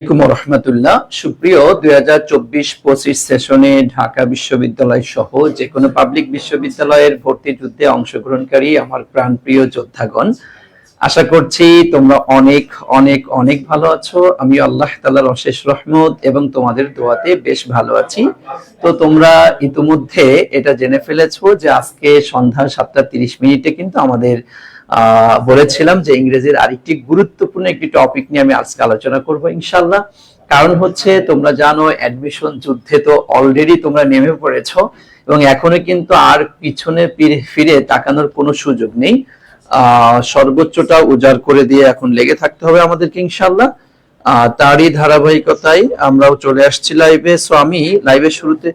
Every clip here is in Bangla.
রহমতুল্লাহ। সুপ্রিয় 2024-25 সেশনে ঢাকা বিশ্ববিদ্যালয় সহ যে কোনো পাবলিক বিশ্ববিদ্যালয়ের ভর্তি যুদ্ধে অংশগ্রহণকারী আমার প্রাণপ্রিয় যোদ্ধাগণ, আশা করছি তোমরা অনেক অনেক অনেক ভালো আছো। আমি আল্লাহ তাআলার অশেষ রহমত এবং তোমাদের দোয়াতে বেশ ভালো আছি। তো তোমরা ইতিমধ্যে এটা জেনে ফেলেছো যে আজকে সন্ধ্যা 7:30 কিন্তু আমাদের বলেছিলাম যে ইংরেজির আরেকটি গুরুত্বপূর্ণ একটি টপিক নিয়ে আমি আজকে আলোচনা করব ইনশাআল্লাহ। কারণ হচ্ছে তোমরা জানো অ্যাডমিশন যুদ্ধে তো অলরেডি তোমরা নেমে পড়েছো এবং এখনো কিন্তু আর পিছনে ফিরে তাকানোর কোনো সুযোগ নেই। সর্বোচ্চটা উজাড় করে দিয়ে এখন লেগে থাকতে হবে আমাদেরকে ইনশাআল্লাহ। তারই ধারাবাহিকতায় আমরাও চলে আসছি লাইভে। সো আমি লাইভের শুরুতে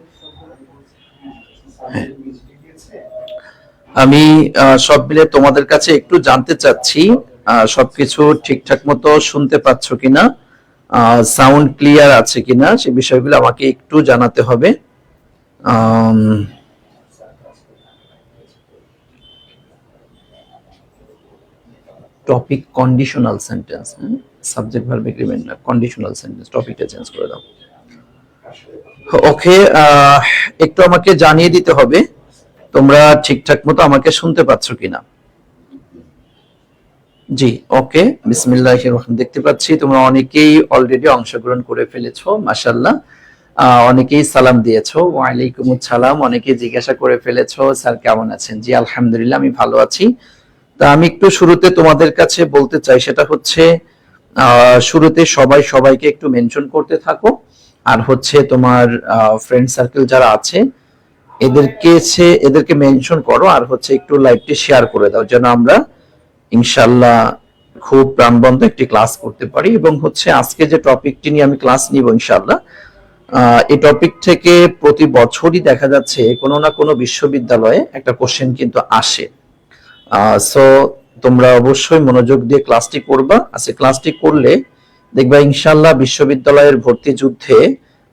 আমি সব মিলে তোমাদের কাছে একটু জানতে চাচ্ছি সবকিছু ঠিকঠাক মতো শুনতে পাচ্ছ কিনা, সাউন্ড ক্লিয়ার আছে কিনা, সে বিষয়গুলো আমাকে একটু জানাতে হবে। Topic conditional sentence, subject verb agreement না, কন্ডিশনাল সেন্টেন্স। টপিকটা চেঞ্জ করে দাও। ওকে, একটু আমাকে জানিয়ে দিতে হবে তোমরা ঠিকঠাক মতো আমাকে শুনতে পাচ্ছ কিনা। জি, ওকে, বিসমিল্লাহির রহমানির। দেখতে পাচ্ছি তোমরা অনেকেই অলরেডি অংশগ্রহণ করে ফেলেছো, মাশাআল্লাহ। অনেকেই সালাম দিয়েছো, ওয়ালাইকুম আসসালাম। অনেকেই জিজ্ঞাসা করে ফেলেছো স্যার কেমন আছেন। জি আলহামদুলিল্লাহ, আমি ভালো আছি। তা আমি একটু শুরুতে তোমাদের কাছে বলতে চাই, সেটা হচ্ছে শুরুতে সবাই সবাইকে একটু মেনশন করতে থাকো। আর হচ্ছে তোমার ফ্রেন্ড সার্কেল যারা আছে এদেরকে মেনশন করো। আর হচ্ছে একটু লাইভটি শেয়ার করে দাও যেন আমরা ইনশাআল্লাহ খুব প্রাণবন্ত একটি ক্লাস করতে পারি। এবং হচ্ছে আজকে যে টপিকটি নিয়ে আমি ক্লাস নিব ইনশাআল্লাহ, এই টপিক থেকে প্রতি বছরই দেখা যাচ্ছে কোনো না কোনো বিশ্ববিদ্যালয়ে একটা কোশ্চেন কিন্তু আসে। সো তোমরা অবশ্যই মনোযোগ দিয়ে ক্লাসটি করবা। আজকে ক্লাসটি করলে দেখবা ইনশাআল্লাহ বিশ্ববিদ্যালয়ের ভর্তি যুদ্ধে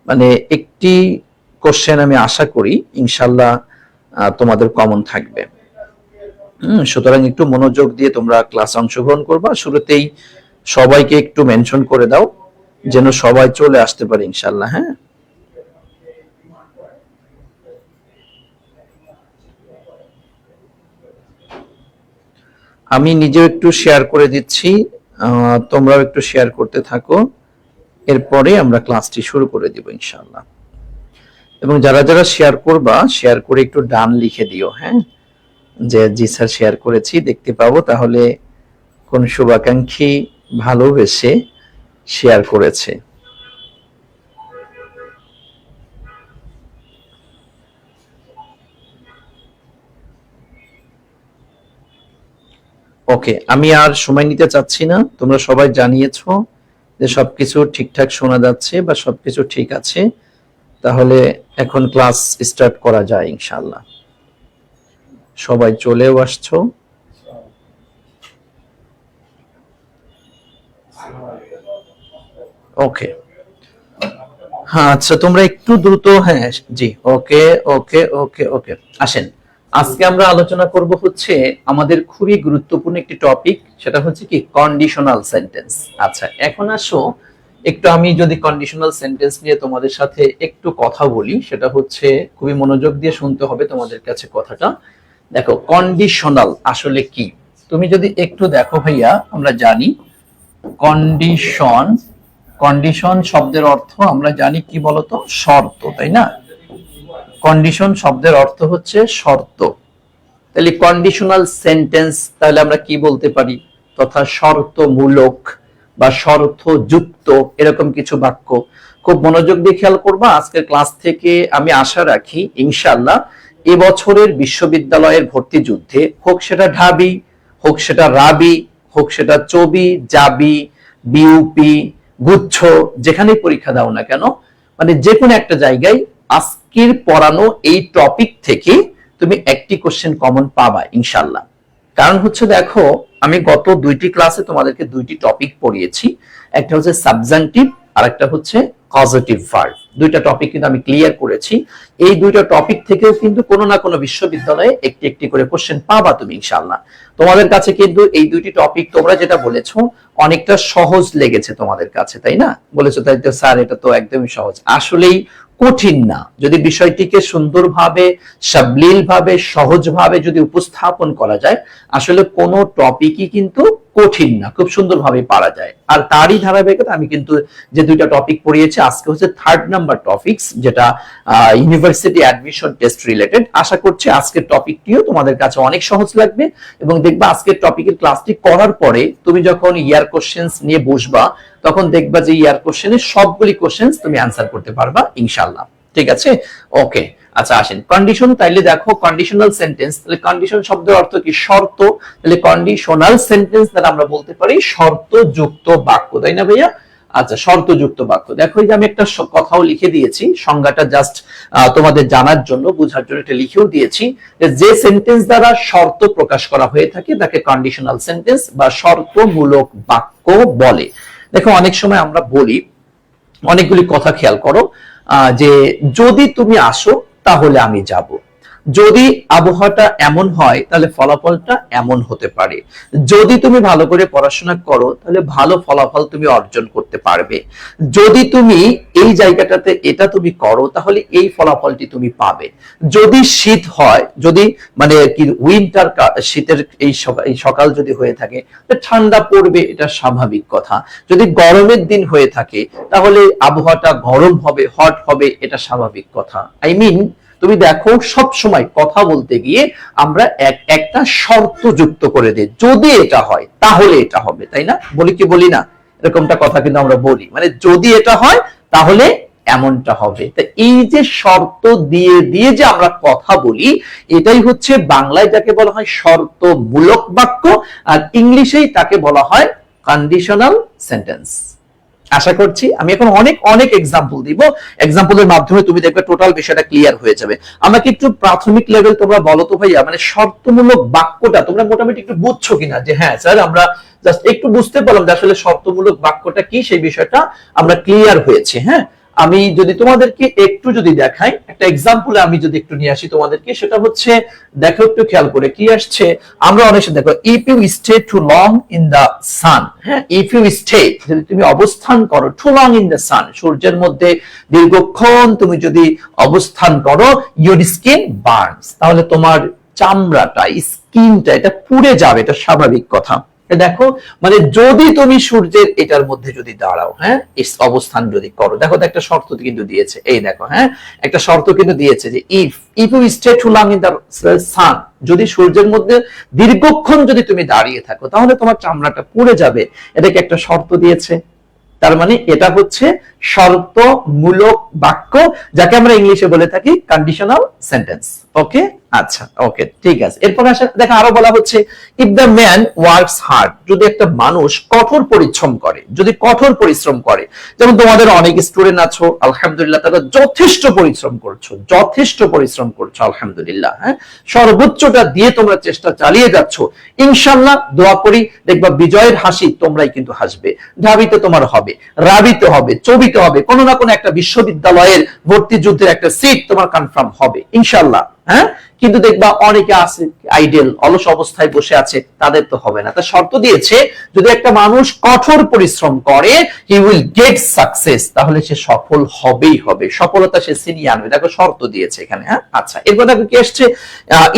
মানে একটি কোশ্চেন আমি আশা করি ইনশাআল্লাহ তোমাদের কমন থাকবে। সুতরাং একটু মনোযোগ দিয়ে তোমরা ক্লাসে অংশগ্রহণ করবা। শুরুতেই সবাইকে একটু মেনশন করে দাও যেন সবাই চলে আসতে পারে ইনশাআল্লাহ। হ্যাঁ, আমি নিজেও একটু শেয়ার করে দিচ্ছি, তোমরাও একটু শেয়ার করতে থাকো। এরপরে আমরা ক্লাসটি শুরু করে দিব ইনশাআল্লাহ। এবং যারা যারা শেয়ার করবা, শেয়ার করে একটু ডান লিখে দিও। হ্যাঁ, যে জি স্যার শেয়ার করেছি, দেখতে পাবো তাহলে কোন শুভাকাঙ্ক্ষী ভালোবেসে শেয়ার করেছে। ওকে, আমি আর সময় নিতে চাচ্ছি না। তোমরা সবাই জানিয়েছো যে সবকিছু ঠিকঠাক শোনা যাচ্ছে বা সবকিছু ঠিক আছে, তাহলে এখন ক্লাস স্টার্ট করা যায় ইনশাআল্লাহ। সবাই চলেও আসছো। ওকে, হ্যাঁ আচ্ছা, তোমরা একটু দ্রুত। হ্যাঁ জি, ওকে ওকে ওকে ওকে, আসেন। আজকে আমরা আলোচনা করব হচ্ছে আমাদের খুবই গুরুত্বপূর্ণ একটি টপিক, সেটা হচ্ছে কি কন্ডিশনাল সেন্টেন্স। আচ্ছা, এখন আসো একটু আমি যদি কন্ডিশনাল সেন্টেন্স নিয়ে তোমাদের সাথে একটু কথা বলি, সেটা হচ্ছে খুবই মনোযোগ দিয়ে শুনতে হবে তোমাদের কাছে কথাটা। দেখো কন্ডিশনাল আসলে কি, তুমি যদি একটু দেখো ভাইয়া, আমরা জানি কন্ডিশন, কন্ডিশন শব্দের অর্থ আমরা জানি কি বলতো, শর্ত, তাই না? কন্ডিশন শব্দের অর্থ হচ্ছে শর্ত। তাহলে কন্ডিশনাল সেন্টেন্স তাহলে আমরা কি বলতে পারি, তথা শর্তমূলক বা শর্তযুক্ত এরকম কিছু বাক্য। খুব মনোযোগ দিয়ে খেয়াল করবা আজকের ক্লাস থেকে। আমি আশা রাখি ইনশাআল্লাহ এবছরের বিশ্ববিদ্যালয়ের ভর্তি যুদ্ধে, হোক সেটা ঢাবি, হোক সেটা রাবি, হোক সেটা চবি, জাবি, বিউপি, গুচ্ছ, যেখানেই পরীক্ষা দাও না কেন, মানে যে কোনো একটা জায়গায় আজকের পড়ানো এই টপিক থেকে তুমি একটি কোশ্চেন কমন পাবা ইনশাআল্লাহ। কারণ হচ্ছে দেখো, আমি গত দুইটি ক্লাসে তোমাদেরকে দুইটি টপিক পড়িয়েছি। একটা হচ্ছে সাবজাংটিভ আর একটা হচ্ছে কজেটিভ ভার্ব। দুইটা টপিক কিন্তু আমি ক্লিয়ার করেছি। এই দুইটা টপিক থেকেও কিন্তু কোনো না কোনো বিশ্ববিদ্যালয়ে একটি একটি করে কোশ্চেন পাবা তুমি ইনশাআল্লাহ। তোমাদের কাছে কিন্তু এই দুইটি টপিক তোমরা যেটা বলেছো অনেকটা সহজ লেগেছে তোমাদের কাছে, তাই না? বলেছো তাই তো স্যার, এটা তো একদমই সহজ। আসলেই কঠিন না। যদি বিষয়টিকে সুন্দরভাবে, সাবলীলভাবে, সহজভাবে যদি উপস্থাপন করা যায়, আসলে কোনো টপিকই কিন্তু কঠিন না, খুব সুন্দরভাবে পারা যায়। আর তারই ধারাবাহিকতা আমি কিন্তু যে দুইটা টপিক পড়িয়েছি, আজকে হচ্ছে 3rd নাম্বার টপিকস, যেটা ইউনিভার্সিটি অ্যাডমিশন টেস্ট রিলেটেড। আশা করছি আজকের টপিকটিও তোমাদের কাছে অনেক সহজ লাগবে এবং দেখবা আজকের টপিকের ক্লাসটি করার পরে তুমি যখন ইয়ার কোশ্চেন্স নিয়ে বসবা তখন দেখবা যে ইয়ার কোশ্চেনের সবগুলি কোশ্চেন্স তুমি অ্যানসার করতে পারবা ইনশাআল্লাহ। ঠিক আছে, ওকে। আচ্ছা আসেন কন্ডিশন। তাইলে দেখো কন্ডিশনাল সেন্টেন্স, তাহলে কন্ডিশন শব্দের অর্থ কি? শর্ত। তাহলে কন্ডিশনাল সেন্টেন্স দ্বারা আমরা বলতে পারি শর্তযুক্ত বাক্য, তাই না ভাইয়া? আচ্ছা, শর্তযুক্ত বাক্য। দেখো এই যে আমি একটা কথাও লিখে দিয়েছি, সংজ্ঞাটা জাস্ট তোমাদের জানার জন্য, বোঝার জন্য এটা লিখেও দিয়েছি, যে সেন্টেন্স দ্বারা শর্ত প্রকাশ করা হয়ে থাকে তাকে কন্ডিশনাল সেন্টেন্স বা শর্তমূলক বাক্য বলে। দেখো অনেক সময় আমরা বলি, অনেকগুলি কথা খেয়াল করো, যে যদি তুমি আসো তাহলে আমি যাব, যদি আবহাওয়াটা এমন হয় তাহলে ফলাফলটা এমন হতে পারে, যদি তুমি ভালো করে পড়াশোনা করো তাহলে ভালো ফলাফল তুমি অর্জন করতে পারবে, যদি তুমি এই জায়গাটাতে এটা তুমি করো তাহলে এই ফলাফলটি তুমি পাবে, যদি শীত হয়, যদি মানে কি উইন্টার, শীতের এই সকাল যদি হয়ে থাকে ঠান্ডা পড়বে, এটা স্বাভাবিক কথা, যদি গরমের দিন হয়ে থাকে তাহলে আবহাওয়াটা গরম হবে, হট হবে, এটা স্বাভাবিক কথা। আই মিন তুমি দেখো সব সময় কথা বলতে গিয়ে আমরা একটা শর্ত যুক্ত করে দিই, যদি এটা হয় তাহলে এটা হবে, তাই না? বলি কি বলি না? এরকমটা কথা কিন্তু আমরা বলি, মানে যদি এটা হয় তাহলে এমনটা হবে। তা এই যে শর্ত দিয়ে দিয়ে যে আমরা কথা বলি, এটাই হচ্ছে বাংলায় যাকে বলা হয় শর্তমূলক বাক্য, আর ইংলিশেই তাকে বলা হয় কন্ডিশনাল সেন্টেন্স। আশা করছি আমি এখন অনেক অনেক এক্সাম্পল দিব, এক্সাম্পলের মাধ্যমে তুমি দেখবে টোটাল বিষয়টা ক্লিয়ার হয়ে যাবে। আমাকে একটু প্রাথমিক লেভেল তোমরা বলো তো ভাইয়া, মানে শর্তমূলক বাক্যটা তোমরা মোটামুটি একটু বুঝছো কিনা, যে হ্যাঁ স্যার আমরা জাস্ট একটু বুঝতে পারলাম যে আসলে শর্তমূলক বাক্যটা কি, সেই বিষয়টা আমরা ক্লিয়ার হয়েছে। হ্যাঁ, আমি যদি তোমাদেরকে একটু যদি দেখাই, একটা এক্সাম্পলে আমি যদি একটু নিয়ে আসি তোমাদেরকে, সেটা হচ্ছে দেখো একটু খেয়াল করে কি আসছে। আমরা অনেক সময় দেখো if you stay too long in the sun, হ্যাঁ, ইফ ইউ স্টে, যদি তুমি অবস্থান করো, too long in the sun, সূর্যের মধ্যে দীর্ঘক্ষণ তুমি যদি অবস্থান করো, ইউর স্কিন বার্নস, তাহলে তোমার চামড়াটা, স্কিনটা এটা পুড়ে যাবে, এটা স্বাভাবিক কথা। দেখো মানে যদি তুমি সূর্যের এটার মধ্যে যদি দাঁড়াও, হ্যাঁ, অবস্থান যদি করো, দেখো একটা শর্ত কিন্তু দিয়েছে, এই দেখো, হ্যাঁ, একটা শর্ত কিন্তু দিয়েছে যে if you stay too long in the sun, যদি সূর্যের মধ্যে দীর্ঘক্ষণ যদি তুমি দাঁড়িয়ে থাকো তাহলে তোমার চামড়াটা পুড়ে যাবে, এটাকে একটা শর্ত দিয়েছে। তার মানে এটা হচ্ছে শর্তমূলক বাক্য, যাকে আমরা ইংলিশে বলে থাকি কন্ডিশনাল সেন্টেন্স। ওকে, আচ্ছা, ওকে, ঠিক আছে। এরপর আসে দেখো আরো বলা হচ্ছে if the man works hard, যদি একটা মানুষ কঠোর পরিশ্রম করে, যদি কঠোর পরিশ্রম করে, যেমন তোমাদের অনেক স্টুডেন্ট আছো আলহামদুলিল্লাহ, তারা যথেষ্ট পরিশ্রম করছো, যথেষ্ট পরিশ্রম করছো আলহামদুলিল্লাহ, হ্যাঁ, সর্বোচ্চটা দিয়ে তোমরা চেষ্টা চালিয়ে যাচ্ছ, ইনশাআল্লাহ দোয়া করি দেখবা বিজয়ের হাসি তোমরাই কিন্তু হাসবে, ধাবিতে তোমার হবে, রাবিতে হবে, চবিতে হবে, কোনো না কোনো একটা বিশ্ববিদ্যালয়ের ভর্তি যুদ্ধের একটা সিট তোমার কনফার্ম হবে ইনশাআল্লাহ। হ্যাঁ, কিন্তু দেখবা অনেকে আছে আইডেল, অলস অবস্থায় বসে আছে, তাদের তো হবে না। তার শর্ত দিয়েছে যদি একটা মানুষ কঠোর পরিশ্রম করে, হি উইল গেট সাকসেস, তাহলে সে সফল হবেই হবে, সফলতা সে ছিনিয়ে আনবে। দেখো শর্ত দিয়েছে এখানে। হ্যাঁ, আচ্ছা, এরপর দেখো কি আসছে,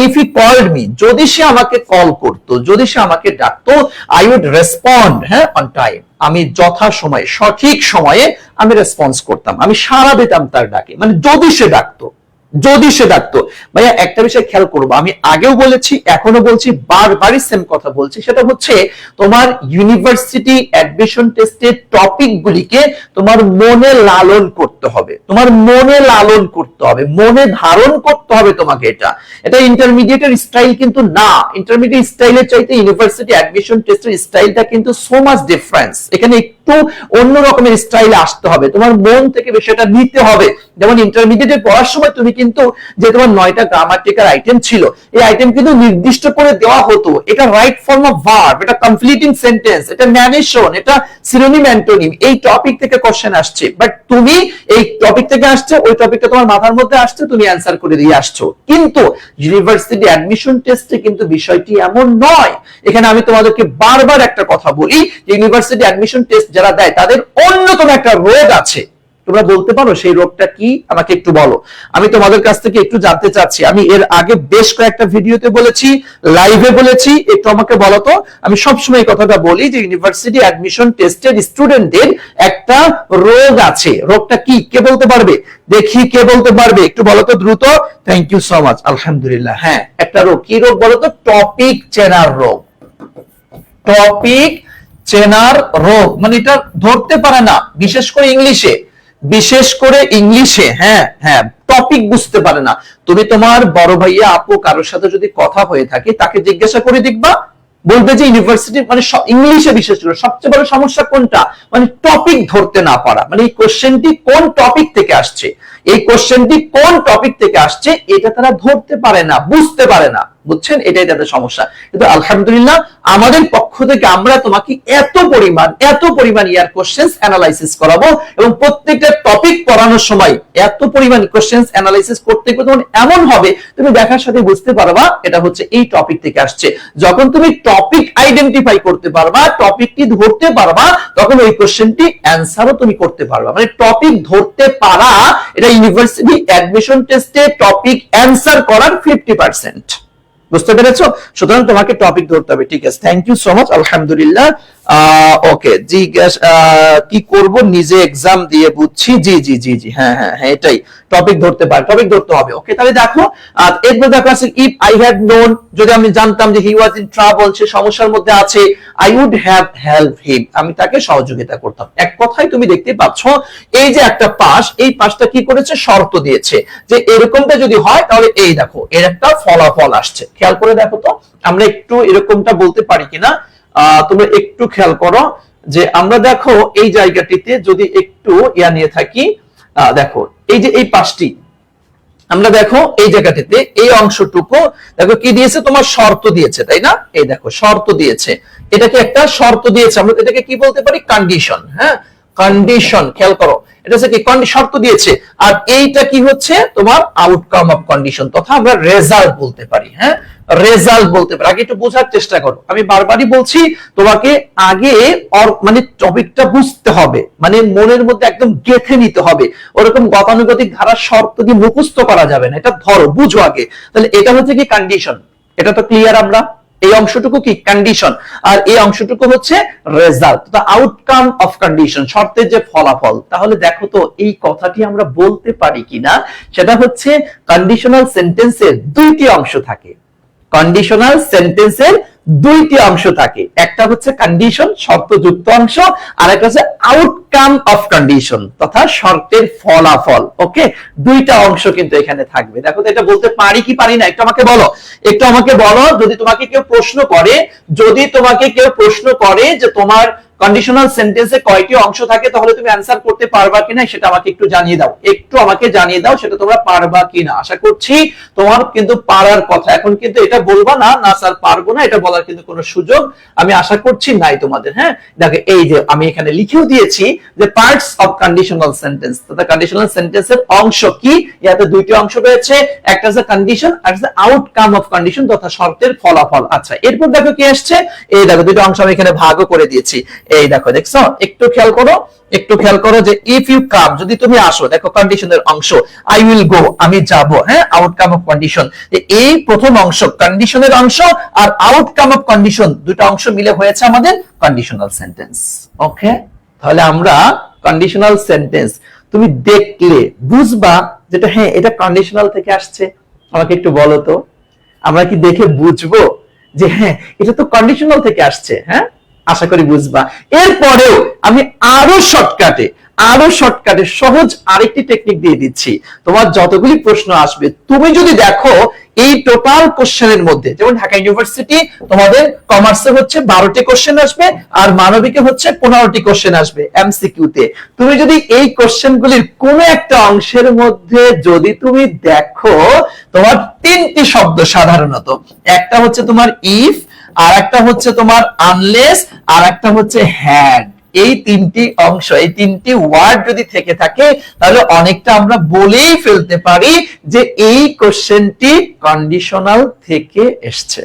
ইফ হি কল্ড মি, যদি সে আমাকে কল করতো, যদি সে আমাকে ডাকতো, আই উড রেসপন্ড, হ্যাঁ, অন টাইম, আমি যথা সময়ে, সঠিক সময়ে আমি রেসপন্স করতাম, আমি সাড়া দিতাম তার ডাকে। মানে যদি সে ডাকতো, যদি সে ডাকতো। ভাইয়া একটা বিষয় খেয়াল করবো, আমি আগেও বলেছি এখনো বলছি, বারবারই সেম কথা বলছি, সেটা হচ্ছে তোমার ইউনিভার্সিটি অ্যাডমিশন টেস্টের টপিক গুলিকে তোমার মনে লালন করতে হবে, তোমার মনে লালন করতে হবে, মনে ধারণ করতে হবে তোমাকে। এটা ইন্টারমিডিয়েটের স্টাইল কিন্তু না, ইন্টারমিডিয়েট স্টাইলের চাইতে ইউনিভার্সিটি অ্যাডমিশন টেস্টের স্টাইলটা কিন্তু সো মাচ ডিফারেন্স। এখানে একটু অন্য রকমের স্টাইলে আসতে হবে, তোমার মন থেকে বিষয়টা নিতে হবে। যেমন ইন্টারমিডিয়েটে পড়ার সময় তুমি কিন্তু যে তোমার 9টা গ্রামাটিক্যাল আইটেম ছিল, এই আইটেম কিন্তু নির্দিষ্ট করে দেওয়া হতো, এটা রাইট ফর্ম অফ ভার্ব, এটা কমপ্লিটিং সেন্টেন্স, এটা ন্যারেশন, এটা সিনোনিম অ্যান্টোনিম, এই টপিক থেকে কোশ্চেন আসছে। বাট তুমি এই টপিক থেকে আসছে, ওই টপিকটা তোমার মাথার মধ্যে আসছে, তুমি অ্যান্সার করে দিয়ে আসছো। কিন্তু ইউনিভার্সিটি অ্যাডমিশন টেস্টে কিন্তু বিষয়টি এমন নয়। এখানে আমি তোমাদেরকে বারবার একটা কথা বলি, ইউনিভার্সিটি অ্যাডমিশন টেস্ট যারা দেয় তাদের অন্যতম একটা রোগ আছে। তোমরা বলতে পারো সেই রোগটা কি? আমাকে একটু বলো, আমি তোমাদের কাছ থেকে একটু জানতে চাচ্ছি। আমি এর আগে বেশ কয়েকটা ভিডিওতে বলেছি, লাইভে বলেছি, একটু আমাকে বলো তো। আমি সবসময় এই কথাটা বলি যে ইউনিভার্সিটি অ্যাডমিশন টেস্টের স্টুডেন্টদের একটা রোগ আছে। রোগটা কি? কে বলতে পারবে? দেখি কে বলতে পারবে, একটু বলো তো দ্রুত। থ্যাংক ইউ সো মাচ, আলহামদুলিল্লাহ। হ্যাঁ, একটা রোগ। কি রোগ বলো তো? টপিক চেনার রোগ। টপিক চেনার রোগ মানে এটা ধরতে পারে না, বিশেষ করে ইংলিশে, বিশেষ করে ইংলিশে। হ্যাঁ হ্যাঁ, টপিক বুঝতে পারে না। তুমি তোমার বড় ভাইয়া আপু কারোর সাথে যদি কথা হয়ে থাকে, তাকে জিজ্ঞাসা করে দেখবা, বলবে যে ইউনিভার্সিটি মানে ইংলিশে বিশেষ করে সবচেয়ে বড় সমস্যা কোনটা? মানে টপিক ধরতে না পারা। মানে এই কোশ্চেনটি কোন টপিক থেকে আসছে, এই কোশ্চেনটি কোন টপিক থেকে আসছে এটা তারা ধরতে পারে না, বুঝতে পারে না। বুঝছেন? এটাই তাদের সমস্যা। কিন্তু আলহামদুলিল্লাহ আমাদের পক্ষ থেকে আমরা তোমাকে এত পরিমাণ ইয়ার কোশ্চেন্স অ্যানালাইসিস করাবো, এবং প্রত্যেকটা টপিক পড়ানোর সময় এত পরিমাণ কোশ্চেন্স অ্যানালাইসিস করতে করতে এমন হবে তুমি দেখার সাথে বুঝতে পারবা এটা হচ্ছে এই টপিক থেকে আসছে। যখন তুমি টপিক আইডেন্টিফাই করতে পারবা, টপিকটি ধরতে পারবা, তখন ওই কোশ্চেনটি অ্যানসারও তুমি করতে পারবা। মানে টপিক ধরতে পারা এটা ইউনিভার্সিটি অ্যাডমিশন টেস্টে টপিক অ্যানসার করার 50%। বুঝতে পেরেছো? সুতরাং তোমাকে টপিক ধরতে হবে। ঠিক আছে, থ্যাংক ইউ সো মাচ, আলহামদুলিল্লাহ। ওকে, কি করব? নিজে এক্সাম দিয়ে বুঝছি। জি জি জি জি, হ্যাঁ হ্যাঁ হ্যাঁ, এটাই টপিক ধরতে পারে, টপিক ধরতে হবে। ওকে, তাহলে দেখো এরপর দেখো আছে ইফ আই হ্যাড নোন, যদি আমি জানতাম যে হি ওয়াজ ইন ট্রাবল, সে সমস্যার মধ্যে আছে, I would have help him, আমি তাকে সহযোগিতা করতাম। এক কথায় তুমি দেখতে পাচ্ছ এই যে একটা পাশ, এই পাশটা কি করেছে? শর্ত দিয়েছে যে এরকমটা যদি হয় তাহলে এই দেখো এর একটা ফলাফল আসছে। খেয়াল করে দেখো তো আমরা একটু এরকমটা বলতে পারি কিনা। তোমরা একটু খেয়াল করো যে আমরা দেখো এই জায়গাটিতে যদি একটু ইয়া নিয়ে থাকি, দেখো এই যে এই পাশটি, আমরা দেখো এই জায়গাটিতে এই অংশটুকু দেখো কি দিয়েছে? তোমার শর্ত দিয়েছে, তাই না? এই দেখো শর্ত দিয়েছে, এটাকে একটা শর্ত দিয়েছে, আমরা এটাকে কি বলতে পারি? কন্ডিশন। হ্যাঁ, কন্ডিশন। খেয়াল করো এটা হচ্ছে কি? শর্ত দিয়েছে। আর এইটা কি হচ্ছে? তোমার আউটকাম অফ কন্ডিশন, তথা আমরা রেজাল্ট বলতে পারি। হ্যাঁ, রেজাল্ট বলতে পারি। আগে একটু বোঝার চেষ্টা করো, আমি বারবারই বলছি তোমাকে আগে মানে টপিকটা বুঝতে হবে, মানে মনের মধ্যে একদম গেঁথে নিতে হবে। ওরকম গতানুগতিক ধারার শর্ত দিয়ে মুখস্থ করা যাবে না, এটা ধরো, বুঝো আগে। তাহলে এটা হচ্ছে কি? কন্ডিশন। এটা তো ক্লিয়ার? আমরা এই অংশটুকু কি? কন্ডিশন, আর এই অংশটুকু হচ্ছে result, the outcome of condition, শর্তের যে ফলাফল। তাহলে দেখো তো এই কথাটি আমরা বলতে পারি কিনা, সেটা হচ্ছে কন্ডিশনাল সেন্টেন্সের দুইটি অংশ থাকে। কন্ডিশনাল সেন্টেন্সের দুইটি অংশ থাকে, একটা হচ্ছে কন্ডিশন, শর্তযুক্ত অংশ, আর একটা হচ্ছে আউটকাম অফ কন্ডিশন, তথা শর্তের ফলাফল। ওকে, দুইটা অংশ কিন্তু এখানে থাকবে। দেখো তো এটা বলতে পারি কি পারি না, একটু আমাকে বলো, একটু আমাকে বলো। যদি তোমাকে কেউ প্রশ্ন করে যে তোমার কন্ডিশনাল সেন্টেন্সে কয়টি অংশ থাকে, তাহলে তুমি অ্যানসার করতে পারবা কিনা সেটা আমাকে একটু জানিয়ে দাও, একটু আমাকে জানিয়ে দাও সেটা তোমরা পারবা কিনা। আশা করছি তোমার কিন্তু পারার কথা। এখন কিন্তু এটা বলবা না, না স্যার পারবো না, এটা বলার কিন্তু কোনো সুযোগ আমি আশা করছি নাই তোমাদের। হ্যাঁ, দেখো এই যে আমি এখানে লিখেও দিয়েছি যে পার্টস অফ কন্ডিশনাল সেন্টেন্স, তথা কন্ডিশনাল সেন্টেন্সের অংশ কি? ইয়াতে দুইটি অংশ রয়েছে, একটা হচ্ছে কন্ডিশন আর একটা আউটকাম অফ কন্ডিশন, তথা শর্তের ফলাফল। আচ্ছা, এরপর দেখো কি আসছে, এই দেখো দুটো অংশ আমি এখানে ভাগও করে দিয়েছি। এই দেখো, দেখছো? একটু খেয়াল করো যে ইফ ইউ কাম, যদি তুমি আসো, দেখো কন্ডিশনের অংশ, আই উইল গো, আমি যাব। হ্যাঁ, আউটকাম অফ কন্ডিশন, এই প্রথম অংশ কন্ডিশনের অংশ আর আউটকাম অফ কন্ডিশন, দুটো অংশ মিলে হয়েছে আমাদের কন্ডিশনাল সেন্টেন্স। ওকে, তাহলে আমরা কন্ডিশনাল সেন্টেন্স তুমি দেখলে বুঝবা যেটা হ্যাঁ এটা কন্ডিশনাল থেকে আসছে। আমাকে একটু বলো তো, আমরা কি দেখে বুঝবো যে হ্যাঁ এটা তো কন্ডিশনাল থেকে আসছে? হ্যাঁ, আশা করি বুঝবা। এরপরেও আমি আরো শর্টকাটে সহজ আরেকটি টেকনিক দিয়ে দিচ্ছি। তোমার যতগুলি প্রশ্ন আসবে, তুমি যদি দেখো এই টোটাল কোশ্চেনের মধ্যে, যেমন ঢাকা ইউনিভার্সিটি তোমাদের কমার্সে হচ্ছে 12টি কোশ্চেন আসবে আর মানবিকে হচ্ছে 15টি কোশ্চেন আসবে এমসিকিউ তে। তুমি যদি এই কোশ্চেনগুলির কোন একটা অংশের মধ্যে যদি তুমি দেখো, তোমার 3টি শব্দ সাধারণত, একটা হচ্ছে তোমার ইফ, আর একটা হচ্ছে তোমার আনলেস, আর একটা হচ্ছে হ্যাড, এই 3টি অংশ, এই 3টি ওয়ার্ড যদি থেকে থাকে তাহলে অনেকটা আমরা বলেই ফেলতে পারি যে এই কোশ্চেনটি কন্ডিশনাল থেকে এসছে।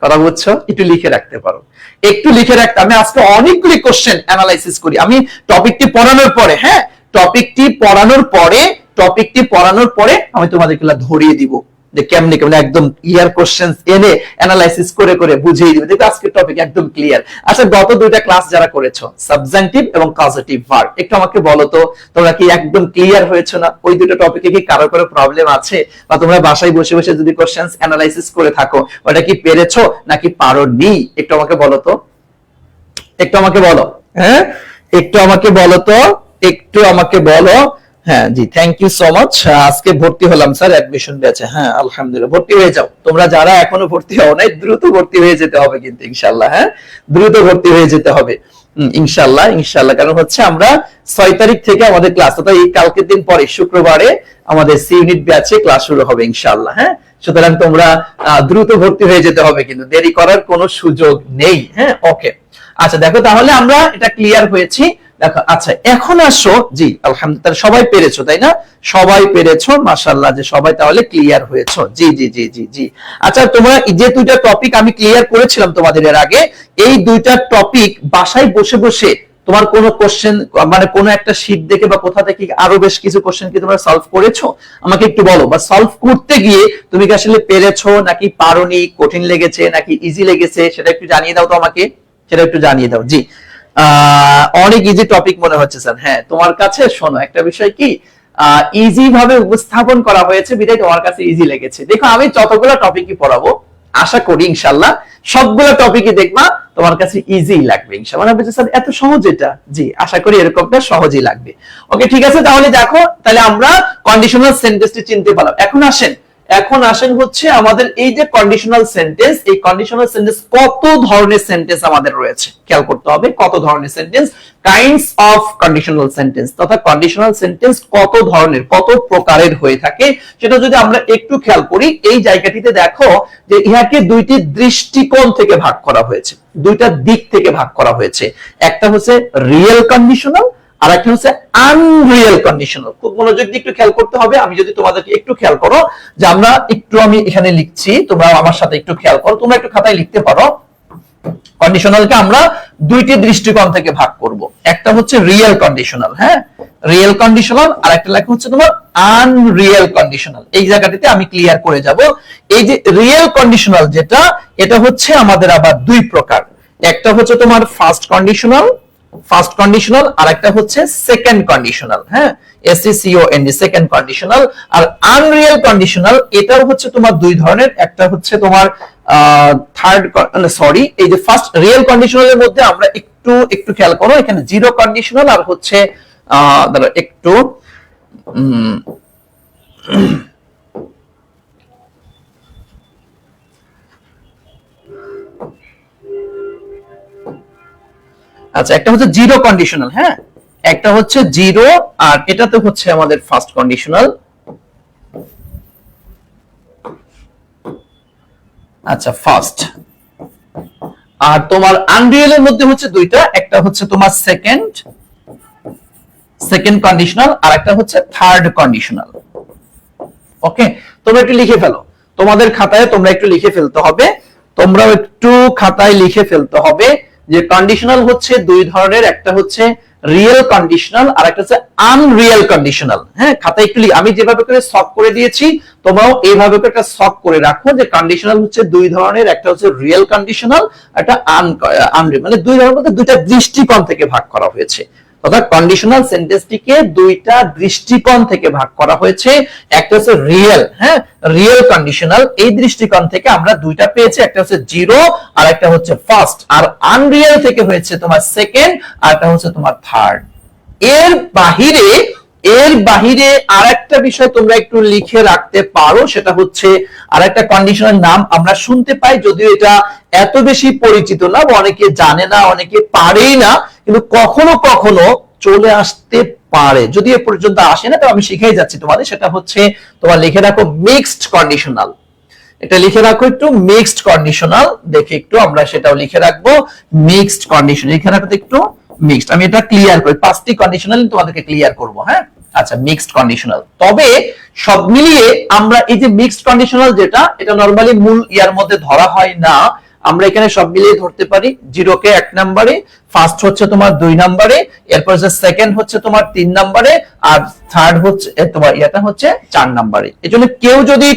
কথা বুঝছো? একটু লিখে রাখতে পারো, একটু লিখে রাখতে। আমি আজকে অনেকগুলি কোশ্চেন অ্যানালাইসিস করি আমি টপিকটি পড়ানোর পরে। হ্যাঁ, টপিকটি পড়ানোর পরে আমি তোমাদেরকে ধরিয়ে দিব যে কেমনে কেমনে একদম ক্লিয়ার কোশ্চেন্স এনে অ্যানালাইসিস করে করে বুঝিয়ে দিবে। দেখো আজকের টপিক একদম ক্লিয়ার। আচ্ছা, গত দুইটা ক্লাস যারা করেছো সাবজেক্টিভ এবং কজেটিভ ভার্ব, একটু আমাকে বলো তো তোমরা কি একদম ক্লিয়ার হয়েছে না? ওই দুটো টপিকে কি কারো কারো প্রবলেম আছে, বা তোমরা বাসায় বসে বসে যদি কোশ্চেন্স অ্যানালাইসিস করে থাকো ওটা কি পেরেছো নাকি পারোনি? একটু আমাকে বলো তো, একটু আমাকে বলো। হ্যাঁ, একটু আমাকে বলো তো, একটু আমাকে বলো। হ্যাঁ জি, থ্যাংক ইউ সো মাচ। আজকে ভর্তি হলাম স্যার অ্যাডমিশন ব্যাচে। হ্যাঁ আলহামদুলিল্লাহ, ভর্তি হয়ে যাও। তোমরা যারা এখনো ভর্তি হও নাই দ্রুত ভর্তি হয়ে যেতে হবে কিন্তু ইনশাআল্লাহ। হ্যাঁ, দ্রুত ভর্তি হয়ে যেতে হবে ইনশাআল্লাহ। ইনশাআল্লাহ, কারণ হচ্ছে আমরা 6 তারিখ থেকে আমাদের ক্লাস, অর্থাৎ এই কালকের দিন পরে শুক্রবারে আমাদের সি ইউনিট ব্যাচে ক্লাস শুরু হবে ইনশাআল্লাহ। হ্যাঁ, সুতরাং তোমরা দ্রুত ভর্তি হয়ে যেতে হবে, কিন্তু দেরি করার কোনো সুযোগ নেই। হ্যাঁ, ওকে। আচ্ছা দেখো, তাহলে আমরা এটা ক্লিয়ার হয়েছি। দেখো, আচ্ছা এখন আসো। জি আলহামদুলিল্লাহ, সবাই পেরেছো তাই না? সবাই পেরেছো, মাশাআল্লাহ, যে সবাই তাহলে ক্লিয়ার হয়েছো। জি জি জি জি জি। আচ্ছা, তোমরা যে দুইটা টপিক আমি ক্লিয়ার করেছিলাম তোমাদের এর আগে, এই দুইটা টপিক বাসায় বসে বসে তোমার কোন কোশ্চেন, মানে কোন একটা শীট দেখে বা কোথা থেকে আরো বেশ কিছু কোশ্চেন কি তোমরা সলভ করেছো? আমাকে একটু বলো। বা সলভ করতে গিয়ে তুমি কি আসলে পেরেছো নাকি পারোনি, কঠিন লেগেছে নাকি ইজি লেগেছে, সেটা একটু জানিয়ে দাও তো আমাকে, সেটা একটু জানিয়ে দাও। জি, অনেক ইজি টপিক মনে হচ্ছে স্যার। হ্যাঁ, তোমার কাছে শোনো একটা বিষয় কি, ইজি ভাবে উপস্থাপন করা হয়েছে বিধায় তোমার কাছে ইজি লেগেছে। দেখো আমি যতগুলো টপিকই পড়াবো আশা করি ইনশাআল্লাহ সবগুলো টপিকই দেখবা তোমার কাছে ইজি লাগবে ইনশাআল্লাহ। মানে বলছে স্যার এত সহজ এটা? জি, আশা করি এরকমটা সহজই লাগবে। ওকে, ঠিক আছে। তাহলে দেখো, তাহলে আমরা কন্ডিশনাল সেন্টেন্সটি চিনতে পারলাম। এখন আসেন হচ্ছে আমাদের এই যে কন্ডিশনাল সেন্টেন্স, এই কন্ডিশনাল সেন্টেন্স কত ধরনের সেন্টেন্স আমাদের রয়েছে খেয়াল করতে হবে। কত ধরনের sentence, kinds of conditional sentence, তথা কন্ডিশনাল সেন্টেন্স কত ধরনের, কত প্রকারের হয়ে থাকে সেটা যদি আমরা একটু খেয়াল করি। এই জায়গাটিতে দেখো যে ইহাকে দুইটি দৃষ্টিকোণ থেকে ভাগ করা হয়েছে, দুইটা দিক থেকে ভাগ করা হয়েছে। একটা হচ্ছে রিয়েল কন্ডিশনাল আর একটা হচ্ছে আনরিয়েল কন্ডিশনাল। খুব মনোযোগ দিয়ে একটু খেয়াল করতে হবে। আমি যদি তোমাদেরকে একটু খেয়াল করো যে আমরা একটু, আমি এখানে লিখছি, তোমরা আমার সাথে একটু খেয়াল করো, তোমরা একটু খাতায় লিখতে পারো। কন্ডিশনালকে আমরা দুইটি দৃষ্টিকোণ থেকে ভাগ করব। একটা হচ্ছে রিয়েল কন্ডিশনাল, হ্যাঁ রিয়েল কন্ডিশনাল, আর একটা লেখা হচ্ছে তোমার আনরিয়েল কন্ডিশনাল। এই জায়গাটিতে আমি ক্লিয়ার করে যাব। এই যে রিয়েল কন্ডিশনাল যেটা, এটা হচ্ছে আমাদের আবার দুই প্রকার। একটা হচ্ছে তোমার ফার্স্ট কন্ডিশনাল আর একটা হচ্ছে সেকেন্ড কন্ডিশনাল। হ্যাঁ, SECOND, সেকেন্ড কন্ডিশনাল। আর আনরিয়েল কন্ডিশনাল এটাও হচ্ছে তোমার দুই ধরনের। একটা হচ্ছে তোমার এই যে ফার্স্ট রিয়েল কন্ডিশনালের মধ্যে আমরা একটু একটু খেয়াল করো, এখানে জিরো কন্ডিশনাল আর হচ্ছে একটু আচ্ছা, একটা হচ্ছে জিরো কন্ডিশনাল। হ্যাঁ, একটা হচ্ছে জিরো, আর এটাতে হচ্ছে আমাদের ফার্স্ট কন্ডিশনাল। আচ্ছা, ফার্স্ট। আর তোমার আনরিয়েল এর মধ্যে হচ্ছে দুইটা, একটা হচ্ছে তোমার সেকেন্ড কন্ডিশনাল আর একটা হচ্ছে থার্ড কন্ডিশনাল। ওকে, তোমরা একটু লিখে ফেলো তোমাদের খাতায়, তোমরা একটু লিখে ফেলতে হবে, তোমরাও একটু খাতায় লিখে ফেলতে হবে যে কন্ডিশনাল হচ্ছে দুই ধরনের। একটা হচ্ছে রিয়েল কন্ডিশনাল আর একটা হচ্ছে আনরিয়েল কন্ডিশনাল। হ্যাঁ, খাতায় একটু আমি যেভাবে করে সলভ করে দিয়েছি তোমরাও এইভাবে করে একটা সলভ করে রাখো যে কন্ডিশনাল হচ্ছে দুই ধরনের। একটা হচ্ছে রিয়েল কন্ডিশনাল, একটা আনরিয়েল, মানে দুই ধরনের মধ্যে দুইটা দৃষ্টিকোণ থেকে ভাগ করা হয়েছে। অর্থাৎ কন্ডিশনাল সেন্টেন্সটিকে দুইটা দৃষ্টিকোণ থেকে ভাগ করা হয়েছে। একটা হচ্ছে রিয়েল, হ্যাঁ রিয়েল কন্ডিশনাল, এই দৃষ্টিকোণ থেকে আমরা দুইটা পেয়েছি, একটা হচ্ছে জিরো আর একটা হচ্ছে ফার্স্ট। আর আনরিয়েল থেকে হয়েছে তোমার সেকেন্ড আর একটা হচ্ছে তোমার থার্ড। এর বাহিরে এর বাহিরে আরেকটা বিষয় তোমরা একটু লিখে রাখতে পারো, সেটা হচ্ছে আরেকটা কন্ডিশনের নাম আমরা শুনতে পাই, যদিও এটা এত বেশি পরিচিত না, অনেকে জানে না, অনেকে পারেই না, কিন্তু কখনো কখনো চলে আসতে পারে। যদি এ পর্যন্ত আসে না তো আমি শিখাই যাচ্ছি তোমাদের, সেটা হচ্ছে তোমার লিখে রাখো মিক্সড কন্ডিশনাল। এটা লিখে রাখো একটু, মিক্সড কন্ডিশনাল, দেখে একটু আমরা সেটাও লিখে রাখবো, মিক্সড কন্ডিশন লিখে রাখো একটু মিক্সড। আমি এটা ক্লিয়ার করি, 5টি কন্ডিশনাল তোমাদেরকে ক্লিয়ার করব। হ্যাঁ, আচ্ছা, মিক্সড কন্ডিশনাল। তবে সব মিলিয়ে আমরা এই যে মিক্সড কন্ডিশনাল যেটা, এটা নরমালি মূল ইয়ার মধ্যে ধরা হয় না, আমরা এখানে সব মিলিয়ে ধরতে পারি। জিরোকে 1 নম্বরে, ফার্স্ট হচ্ছে তোমার 2 নম্বরে, এরপর যে সেকেন্ড হচ্ছে তোমার 3 নম্বরে, আর থার্ড হচ্ছে তোমার এটা হচ্ছে 4 নম্বরে। এজন্য কেউ যদি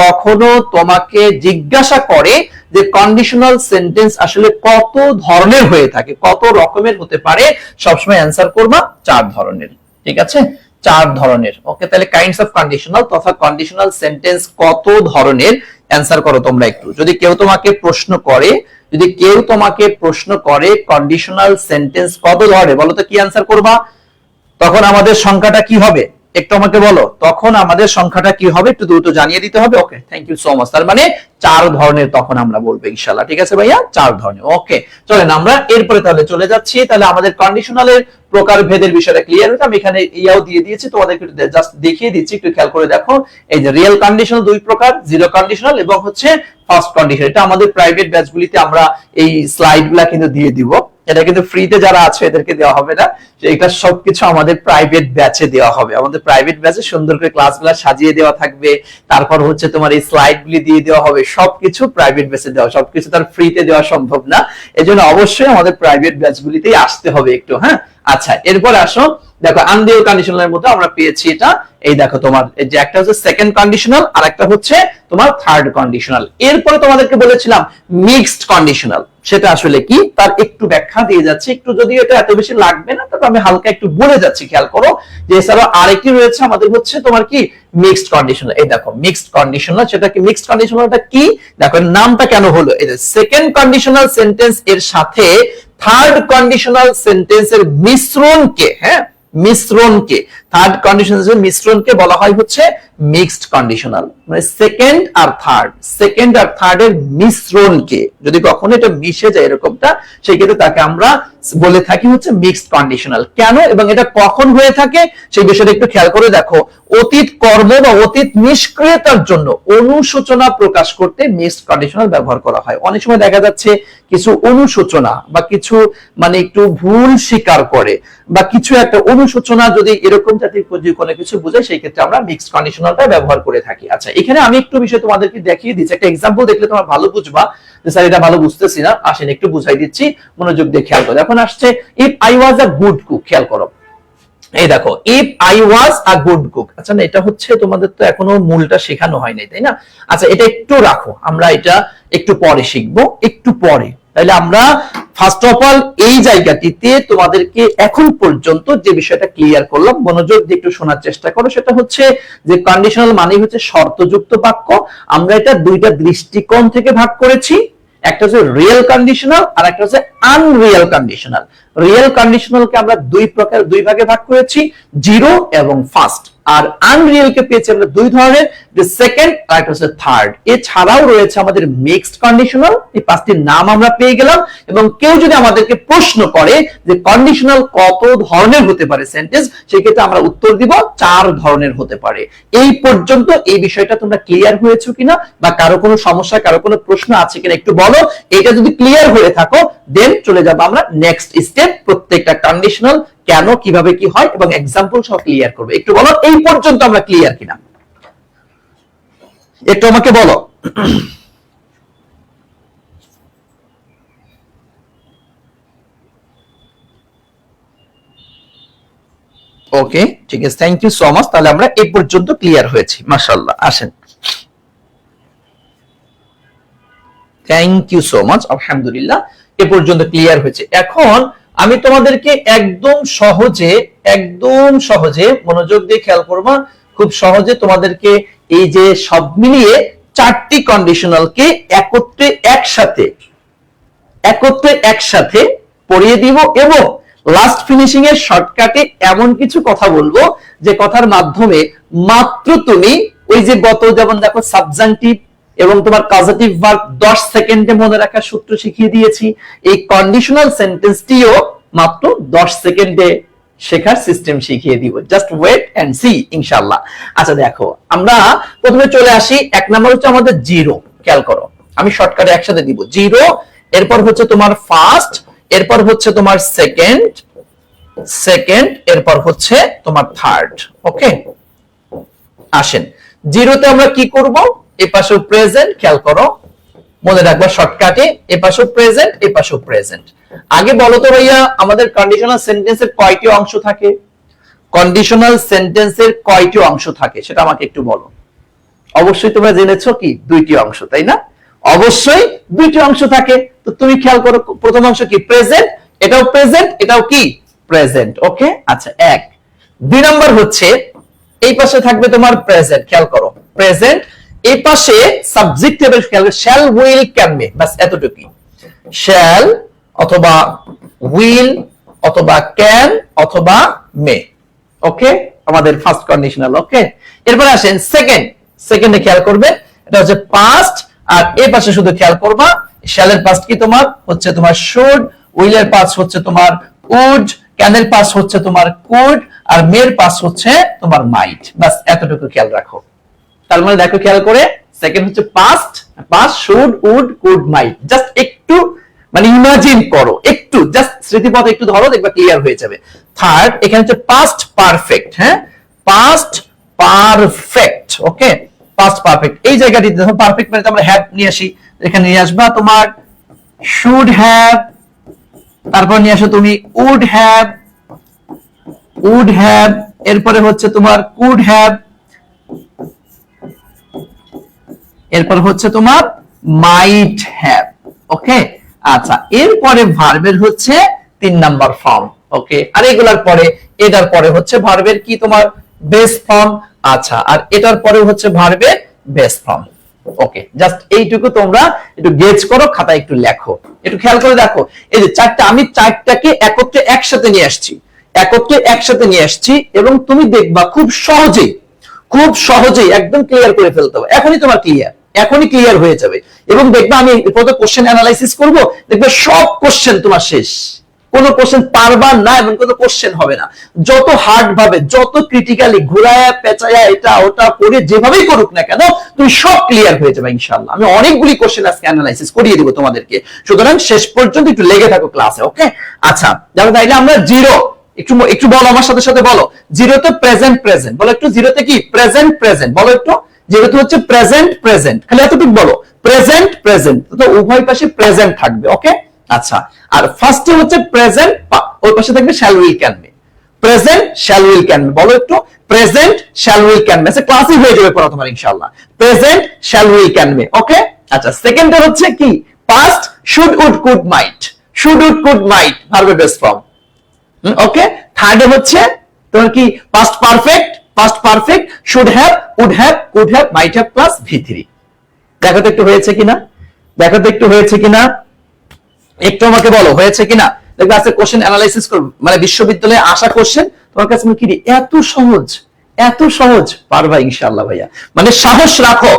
কখনো তোমাকে জিজ্ঞাসা করে যে কন্ডিশনাল সেন্টেন্স আসলে কত ধরনের হয়ে থাকে, কত রকমের হতে পারে, সবসময় অ্যান্সার করবা 4 ধরনের। ঠিক আছে, 4 ধরনের। ওকে, তাহলে কাইন্ডস অফ কন্ডিশনাল তথা কন্ডিশনাল সেন্টেন্স কত ধরনের, অ্যান্সার করো তোমরা একটু। যদি কেউ তোমাকে প্রশ্ন করে কন্ডিশনাল সেন্টেন্স কত ধরনের, বলো তো কি অ্যান্সার করবা? তখন আমাদের সংখ্যাটা কি হবে একটু আমাকে বলো, তখন আমাদের সংখ্যাটা কি হবে একটু দ্রুত জানিয়ে দিতে হবে। ওকে, থ্যাংক ইউ সো মাচ। তার মানে 4 ধরনের তখন আমরা বলবো ইনশাআল্লাহ। ঠিক আছে ভাইয়া, 4 ধরনের। ওকে, চলেন আমরা এরপরে তাহলে চলে যাচ্ছি। তাহলে আমাদের কন্ডিশনালের প্রকার ভেদের বিষয়টা ক্লিয়ার হয়েছে। আমি এখানে ইয়াও দিয়ে দিয়েছি, তোমাদেরকে জাস্ট দেখিয়ে দিচ্ছি, একটু খেয়াল করে দেখো। এই যে রিয়েল কন্ডিশনাল 2 প্রকার, জিরো কন্ডিশনাল এবং হচ্ছে ফার্স্ট কন্ডিশন। এটা আমাদের প্রাইভেট ব্যাচগুলিতে আমরা এই স্লাইডগুলা কিন্তু দিয়ে দিব, এটা কিন্তু ফ্রিতে যারা আছে এদেরকে দেওয়া হবে না, এটা সবকিছু আমাদের প্রাইভেট ব্যাচে দেওয়া হবে। আমাদের প্রাইভেট ব্যাচে সুন্দর করে ক্লাসগুলো সাজিয়ে দেওয়া থাকবে, তারপর হচ্ছে তোমার এই স্লাইডগুলি দিয়ে দেওয়া হবে, সবকিছু প্রাইভেট ব্যাচে দেওয়া, সবকিছু তার ফ্রিতে দেওয়া সম্ভব না। এজন্য অবশ্যই আমাদের প্রাইভেট ব্যাচগুলিতেই আসতে হবে একটু। হ্যাঁ, আচ্ছা, এরপর আসো, দেখো আনরিয়েল কন্ডিশনালের মধ্যে আমরা পেয়েছি এটা, এই দেখো তোমার যে একটা হচ্ছে সেকেন্ড কন্ডিশনাল আর একটা হচ্ছে তোমার থার্ড কন্ডিশনাল। এরপরে তোমাদেরকে বলেছিলাম মিক্সড কন্ডিশনাল, সেটা আসলে কি তার একটু ব্যাখ্যা দিয়ে যাচ্ছে, একটু যদি এটা এত বেশি লাগবে না, তবে আমি হালকা একটু বলে যাচ্ছি, খেয়াল করো। যে এছাড়াও আরেকটি রয়েছে আমাদের হচ্ছে তোমার কি মিক্সড কন্ডিশনাল। এই দেখো মিক্সড কন্ডিশনাল, সেটা কি মিক্সড কন্ডিশনালটা কি, দেখো নামটা কেন হলো, এই যে সেকেন্ড কন্ডিশনাল সেন্টেন্স এর সাথে থার্ড কন্ডিশনাল সেন্টেন্সের মিশ্রণকে, হ্যাঁ মিশ্রণকে, থার্ড কন্ডিশনাল মিশ্রণকে বলা হয় হচ্ছে মিক্সড কন্ডিশনাল। মানে সেকেন্ড আর থার্ড এর মিশ্রণকে যদি কখনো এটা মিশে যায় এরকমটা, সেই ক্ষেত্রে তাকে আমরা বলে থাকি হচ্ছে মিক্সড কন্ডিশনাল। কেন এবং এটা কখন হয়ে থাকে সেই বিষয়টা একটু খেয়াল করে দেখো। অতীত কর্ম বা অতীত নিষ্ক্রিয়তার জন্য অনুশোচনা প্রকাশ করতে মিক্সড কন্ডিশনাল ব্যবহার করা হয়। অনেক সময় দেখা যাচ্ছে কিছু অনুশোচনা বা কিছু মানে একটু ভুল স্বীকার করে বা কিছু একটা অনুশোচনা যদি এরকম জাতীয় কোনো কিছু বোঝায়, সেই ক্ষেত্রে আমরা মিক্সড কন্ডিশনালটা ব্যবহার করে থাকি। আচ্ছা, এখানে আমি একটু বিষয় তোমাদেরকে দেখিয়ে দিচ্ছি, একটা এক্সাম্পল দেখলে তোমরা ভালো বুঝবা যে স্যার এটা ভালো বুঝতেছি না, আসেন একটু বুঝাই দিচ্ছি, মনোযোগ দিয়ে খেয়াল করো। এখন আসছে if I was a good cook, খেয়াল করো। এই দেখো if I was a good cook. আচ্ছা, না এটা হচ্ছে তোমাদের তো এখনো মূলটা শেখানো হয়নি, তাই না? আচ্ছা, এটা একটু রাখো, আমরা এটা একটু পরে শিখবো, একটু পরে। তাহলে আমরা ফার্স্ট অফ অল এই জায়গাটিতে তোমাদেরকে এখন পর্যন্ত যে বিষয়টা ক্লিয়ার করলাম, মনোযোগ দিয়ে একটু শোনার চেষ্টা করো। সেটা হচ্ছে যে কন্ডিশনাল মানে হচ্ছে শর্তযুক্ত বাক্য। আমরা এটা দুইটা দৃষ্টিকোণ থেকে ভাগ করেছি, একটা হচ্ছে রিয়েল কন্ডিশনাল আর একটা হচ্ছে আনরিয়েল কন্ডিশনাল। রিয়েল কন্ডিশনালকে আমরা দুই ভাগে ভাগ করেছি, জিরো এবং ফার্স্ট। আর আনরিয়েল কে পেয়েছি আমরা 2 ধরনের, যে সেকেন্ড আর একটা হচ্ছে থার্ড। এছাড়াও রয়েছে আমাদের মিক্সড কন্ডিশনাল, এই 5টির নাম আমরা পেয়ে গেলাম। এবং কেউ যদি আমাদেরকে প্রশ্ন করে যে কন্ডিশনাল কত ধরনের হতে পারে সেন্টেন্স, সেই ক্ষেত্রে আমরা উত্তর দিব 4 ধরনের হতে পারে। এই পর্যন্ত এই বিষয়টা তোমরা ক্লিয়ার হয়েছো কিনা, বা কারো কোনো সমস্যা, কারো কোনো প্রশ্ন আছে কিনা একটু বলো। এটা যদি ক্লিয়ার হয়ে থাকো দেন চলে যাব আমরা নেক্সট স্টেপ, প্রত্যেকটা কন্ডিশনাল কেন কিভাবে কি হয় এবং এক্সাম্পল সহ ক্লিয়ার করবে। একটু বলো এই পর্যন্ত আমরা ক্লিয়ার কিনা, একটু আমাকে বলো। ওকে, ঠিক আছে, থ্যাংক ইউ সো মাচ। তাহলে আমরা এই পর্যন্ত ক্লিয়ার হয়েছি, মাশাআল্লাহ। আসেন, থ্যাংক ইউ সো মাচ, আলহামদুলিল্লাহ এ পর্যন্ত ক্লিয়ার হয়েছে। এখন আমি তোমাদেরকে একদম সহজে মনোযোগ দিয়ে খেয়াল করবা, খুব সহজে তোমাদেরকে এই যে সব মিলিয়ে 4টি কন্ডিশনালকে একত্রে একসাথে পড়িয়ে দিব এবং লাস্ট ফিনিশিং এর শর্টকাটে এমন কিছু কথা বলবো যে কথার মাধ্যমে মাত্র তুমি ওই যে গত যেমন দেখো সাবজাংটিভ এবং তোমার কাজেটিভ ভার্ব 10 সেকেন্ডে মনে রাখার সূত্র শিখিয়ে দিয়েছি, এই কন্ডিশনাল সেন্টেন্সটিও মাত্র 10 সেকেন্ডে শেখার সিস্টেম শিখিয়ে দিব। জাস্ট ওয়েট এন্ড সি ইনশাআল্লাহ। আচ্ছা দেখো, আমরা প্রথমে চলে আসি, এক নাম্বার হচ্ছে আমাদের জিরো। খেয়াল করো, আমি শর্টকাটে একসাথে দিব। জিরো, এরপর হচ্ছে তোমার ফার্স্ট, এরপর হচ্ছে তোমার সেকেন্ড, এরপর হচ্ছে তোমার থার্ড। ওকে, আসেন জিরোতে আমরা কি করব? এই পাশে প্রেজেন্ট, খেয়াল করো, মনে রাখবা শর্টকাটে এ পাশে প্রেজেন্ট, এ পাশে প্রেজেন্ট। আগে বলো তো ভাইয়া, আমাদের কন্ডিশনাল সেন্টেন্সের কয়টি অংশ থাকে? কন্ডিশনাল সেন্টেন্সের কয়টি অংশ থাকে সেটা আমাকে একটু বলো। অবশ্যই তোমরা জেনেছো কি দুইটি অংশ, তাই না? অবশ্যই দুইটি অংশ থাকে। তো তুমি খেয়াল করো, প্রথম অংশ কি? প্রেজেন্ট, এটাও প্রেজেন্ট, এটাও কি? প্রেজেন্ট। ওকে, আচ্ছা এক। দুই নাম্বার হচ্ছে এই পাশে থাকবে তোমার প্রেজেন্ট, খেয়াল করো, প্রেজেন্ট, এই পাশে সাবজেক্ট হবে, খেয়াল করো, শ্যাল, উইল, ক্যান, মে, বাস এতটুকুই। শ্যাল অথবা উইল অথবা ক্যান অথবা মে। ওকে, আমাদের ফার্স্ট কন্ডিশনাল। ওকে, এরপর আসেন সেকেন্ড। সেকেন্ডে খেয়াল করবে, এটা হচ্ছে পাস্ট, আর এই পাশে শুধু খেয়াল করবা শ্যালের পাস্ট কি তোমার হচ্ছে তোমার শুড, উইলের পাস্ট হচ্ছে তোমার উড, ক্যানের পাস্ট হচ্ছে তোমার কুড, আর মের পাস্ট হচ্ছে তোমার মাইট। বাস এতটুকু খেয়াল রাখো। তার মানে দেখো খেয়াল করে, সেকেন্ড হচ্ছে past, past, should, would, could, might. Just একটু মানে ইমাজিন করো, একটু জাস্ট স্মৃতিপথ একটু ধরো, দেখবা ক্লিয়ার হয়ে যাবে। থার্ড, এখানে হচ্ছে পাস্ট পারফেক্ট। হ্যাঁ, পাস্ট পারফেক্ট। ওকে, পাস্ট পারফেক্ট। এই জায়গাটিতে দেখো পারফেক্ট মানে আমরা হ্যাভ নিয়ে আসি, এখানে নিয়ে আসবা তোমার শুড হ্যাভ, তারপর নিয়ে আসো তুমি উড হ্যাভ, উড হ্যাভ, এরপরে হচ্ছে তোমার কুড হ্যাভ, এরপর হচ্ছে তোমার মাইট হ্যাভ। ওকে, আচ্ছা, এরপরে ভার্বের হচ্ছে 3 নাম্বার ফর্ম। ওকে, আর এগুলার পরে এটার পরে হচ্ছে ভার্বের কি তোমার বেস ফর্ম। আচ্ছা, আর এটার পরে হচ্ছে ভার্বের বেস ফর্ম। ওকে, জাস্ট এইটুকু তোমরা একটু গেজ করো, খাতায় একটু লেখো, একটু খেয়াল করে দেখো। এই যে চারটা, আমি চারটাকে একত্রে একসাথে নিয়ে আসছি, একত্রে একসাথে নিয়ে আসছি, এবং তুমি দেখবা খুব সহজেই, খুব সহজেই একদম ক্লিয়ার করে ফেলতে হবে। এখনই তোমার ক্লিয়ার, এখনই ক্লিয়ার হয়ে যাবে। এবং দেখবা আমি প্রথমে কোশ্চেন অ্যানালাইসিস করব, দেখবে সব কোশ্চেন তোমার শেষ, কোনো কোশ্চেন পারবা না এমন কোনো কোশ্চেন হবে না। যত হার্ড ভাবে, যত ক্রিটিক্যালি ঘুরায়া পেঁচায়া এটা ওটা করে যেভাবেই করুক না কেন, তুমি সব ক্লিয়ার হয়ে যাবে ইনশাআল্লাহ। আমি অনেকগুলি কোশ্চেন আজকে অ্যানালাইসিস করিয়ে দিব তোমাদেরকে, সুতরাং শেষ পর্যন্ত একটু লেগে থাকো ক্লাসে। ওকে, আচ্ছা, দেখো তাইলে আমরা জিরো, একটু একটু বলো আমার সাথে সাথে বলো। জিরোতে প্রেজেন্ট প্রেজেন্ট বলো একটু, জিরোতে কি? প্রেজেন্ট প্রেজেন্ট বলো একটু। জিরোতে হচ্ছে প্রেজেন্ট প্রেজেন্ট, খালি এতটুকু বলো, প্রেজেন্ট প্রেজেন্ট, তো উভয় পাশে প্রেজেন্ট থাকবে। ওকে, আচ্ছা, আর ফার্স্টে হচ্ছে প্রেজেন্ট, ওই পাশে থাকবে shall, will, can, may. Present, shall, will, can, may বলো একটু। Present, shall, will, can, may, ক্লাসই হয়ে যাবে পড়া তোমার ইনশাআল্লাহ। Present, shall, will, can, may. Okay, আচ্ছা, সেকেন্ডে হচ্ছে কি? Past, should, would, could, might. Should, would, could, might ভার্বের বেস ফর্ম। ওকে, থার্ডে হচ্ছে তোমার কি? Past perfect, past perfect, should have, would have, could have, might have plus V3। দেখো তো একটু হয়েছে কিনা, দেখো তো একটু হয়েছে কিনা, একটু আমাকে বলো হয়েছে কিনা। দেখবে আজকে কোশ্চেন অ্যানালাইসিস করব, মানে বিশ্ববিদ্যালয়ে আসা কোশ্চেন তোমার কাছে কি এত সহজ, এত সহজ, পারবা ইনশাআল্লাহ ভাইয়া। মানে সাহস রাখো,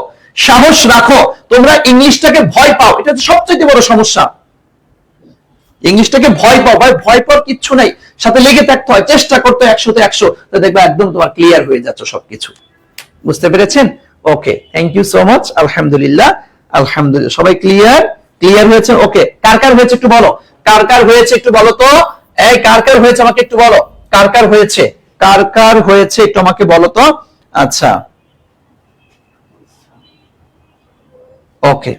সাহস রাখো। তোমরা ইংলিশটাকে ভয় পাও, এটা তো সবচেয়ে বড় সমস্যা। ইংলিশটাকে ভয় পাও, ভাই ভয় পাওয়ার কিচ্ছু নাই, সাথে লেগে থাকতে হয়, চেষ্টা করতে 100তে 100, তো দেখবে একদম তোমার ক্লিয়ার হয়ে যাচ্ছে সবকিছু। বুঝতে পেরেছেন? ওকে, থ্যাংক ইউ সো মাচ। আলহামদুলিল্লাহ, আলহামদুলিল্লাহ, সবাই ক্লিয়ার, ক্লিয়ার হয়েছে। ওকে, কার কার হয়েছে একটু বলো, কার কার হয়েছে একটু বলো তো। এই কার কার হয়েছে আমাকে একটু বলো, কার কার হয়েছে, কার কার হয়েছে একটু আমাকে বলো তো। আচ্ছা, ওকে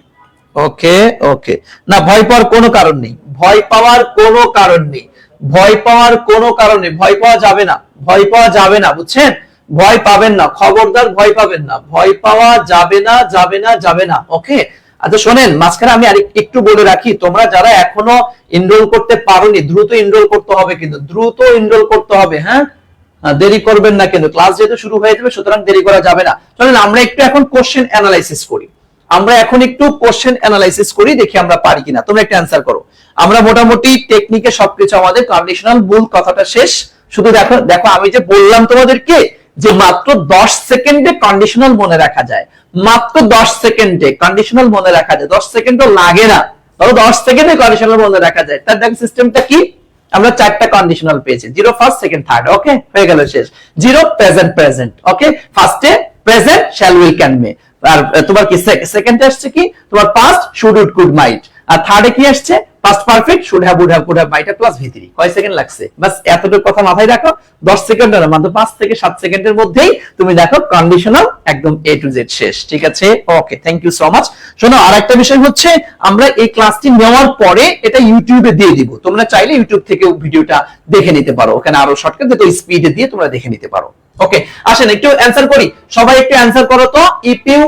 ওকে ওকে, না ভয় পাওয়ার কোনো কারণ নেই, ভয় পাওয়ার কোনো কারণ নেই, ভয় পাওয়ার কোনো কারণ নেই, ভয় পাওয়া যাবে না, ভয় পাওয়া যাবে না, বুঝছেন? ভয় পাবেন না, খবরদার ভয় পাবেন না, ভয় পাওয়া যাবে না, যাবে না, যাবে না। ওকে, আচ্ছা শোনেন, মাঝখানে আমি একটু বলে রাখি, তোমরা যারা এখনো এনরোল করতে পারোনি, দ্রুত এনরোল করতে হবে, কিন্তু দ্রুত এনরোল করতে হবে। হ্যাঁ, দেরি করবেন না, কিন্তু ক্লাস যেহেতু শুরু হয়ে যাবে, সুতরাং দেরি করা যাবে না। চলেন আমরা একটু এখন কোশ্চেন অ্যানালাইসিস করি। আমরা এখন একটু কোশ্চেন অ্যানালাইসিস করি, দেখি আমরা পারি কিনা। তোমরা একটা অ্যান্সার করো। আমরা মোটামুটি টেকনিকে সবকিছু আমাদের কন্ডিশনাল মূল কথাটা শেষ। শুধু দেখো দেখো আমি যে বললাম তোমাদেরকে যে মাত্র 10 সেকেন্ডে কন্ডিশনাল মনে রাখা যায়, মাত্র 10 সেকেন্ডে কন্ডিশনাল মনে রাখা যায়, 10 সেকেন্ডও লাগে না, ধরো 10 সেকেন্ডে কন্ডিশনাল মনে রাখা যায়। তার দেখো সিস্টেমটা কি, আমরা 4টা কন্ডিশনাল পেয়েছি, 0 ফার্স্ট সেকেন্ড থার্ড, ওকে হয়ে গেল শেষ। 0 প্রেজেন্ট প্রেজেন্ট, ওকে ফার্স্টে present shall will can may, আর তোমার কি সেকেন্ডে আসছে কি তোমার past should would could might, আর থার্ডে কি আসছে past perfect should have would have could have might plus ভি3। কয় সেকেন্ড লাগছে? বাস এতটুকু কথা মাথায় রাখো। 10 সেকেন্ড না, মাত্র 5 থেকে 7 সেকেন্ডের মধ্যেই তুমি দেখো কন্ডিশনাল একদম এ টু জেড শেষ। ঠিক আছে, ওকে, থ্যাংক ইউ সো মাচ। শোনো, আরেকটা বিষয় হচ্ছে আমরা এই ক্লাসটি নেওয়ার পরে এটা ইউটিউবে দিয়ে দিব, তোমরা চাইলে ইউটিউব থেকে ভিডিওটা দেখে নিতে পারো, ওখানে আরো শর্টকাট দেখো স্পিডে দিয়ে তোমরা দেখে নিতে পারো। ওকে, আসেন একটু অ্যানসার করি, সবাই একটু অ্যানসার করো তো। If you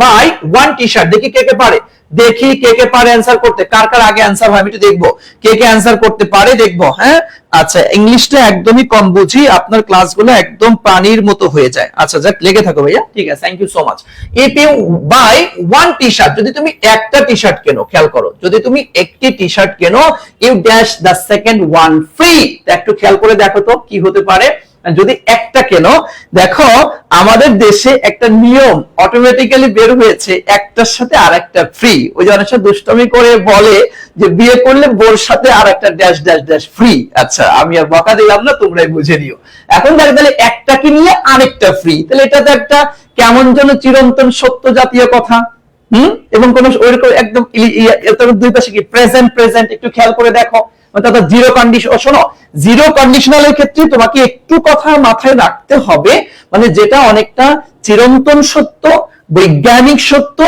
buy one T shirt, দেখি কে কে পারে, দেখি কে কে পারে অ্যানসার করতে, কার কার আগে অ্যানসার হয় আমি একটু দেখবো, কে কে অ্যানসার করতে পারে দেখবো। হ্যাঁ আচ্ছা, ইংলিশটা একদমই কম বুঝি, আপনার ক্লাসগুলো একদম পানির মতো হয়ে যায়। আচ্ছা যাক, লেগে থাকো ভাইয়া, ঠিক আছে, thank you so much. If you buy one T shirt, যদি তুমি একটা টি শার্ট কেনো, খেয়াল করো, যদি তুমি একটি টি শার্ট কেনো, you dash the second one free. একটু খেয়াল করে দেখো তো কি হতে পারে যদি একটা কেন। দেখো আমাদের দেশে একটা নিয়ম অটোমেটিক্যালি বের হয়েছে, একটার সাথে আরেকটা ফ্রি। ওই যে অনেক সময় দুষ্টমি করে বলে যে বিয়ে করলে বোর সাথে আরেকটা ড্যাশ ড্যাশ ড্যাশ ফ্রি। আচ্ছা আমি আর বকা দিলাম না, তোমরাই বুঝে নিও। এখন দেখো তাহলে একটা কিনলে আরেকটা ফ্রি, তাহলে এটা তো একটা কেমন যেন চিরন্তন সত্য জাতীয় কথা। এবং কোন ওইরকম একদম দুই পাশে কি প্রেজেন্ট প্রেজেন্ট, একটু খেয়াল করে দেখো। জিরো কন্ডিশন, শোনো জিরো কন্ডিশনালের ক্ষেত্রে তোমাকে একটু কথা মাথায় রাখতে হবে, মানে যেটা অনেকটা চিরন্তন সত্য, বৈজ্ঞানিক সত্য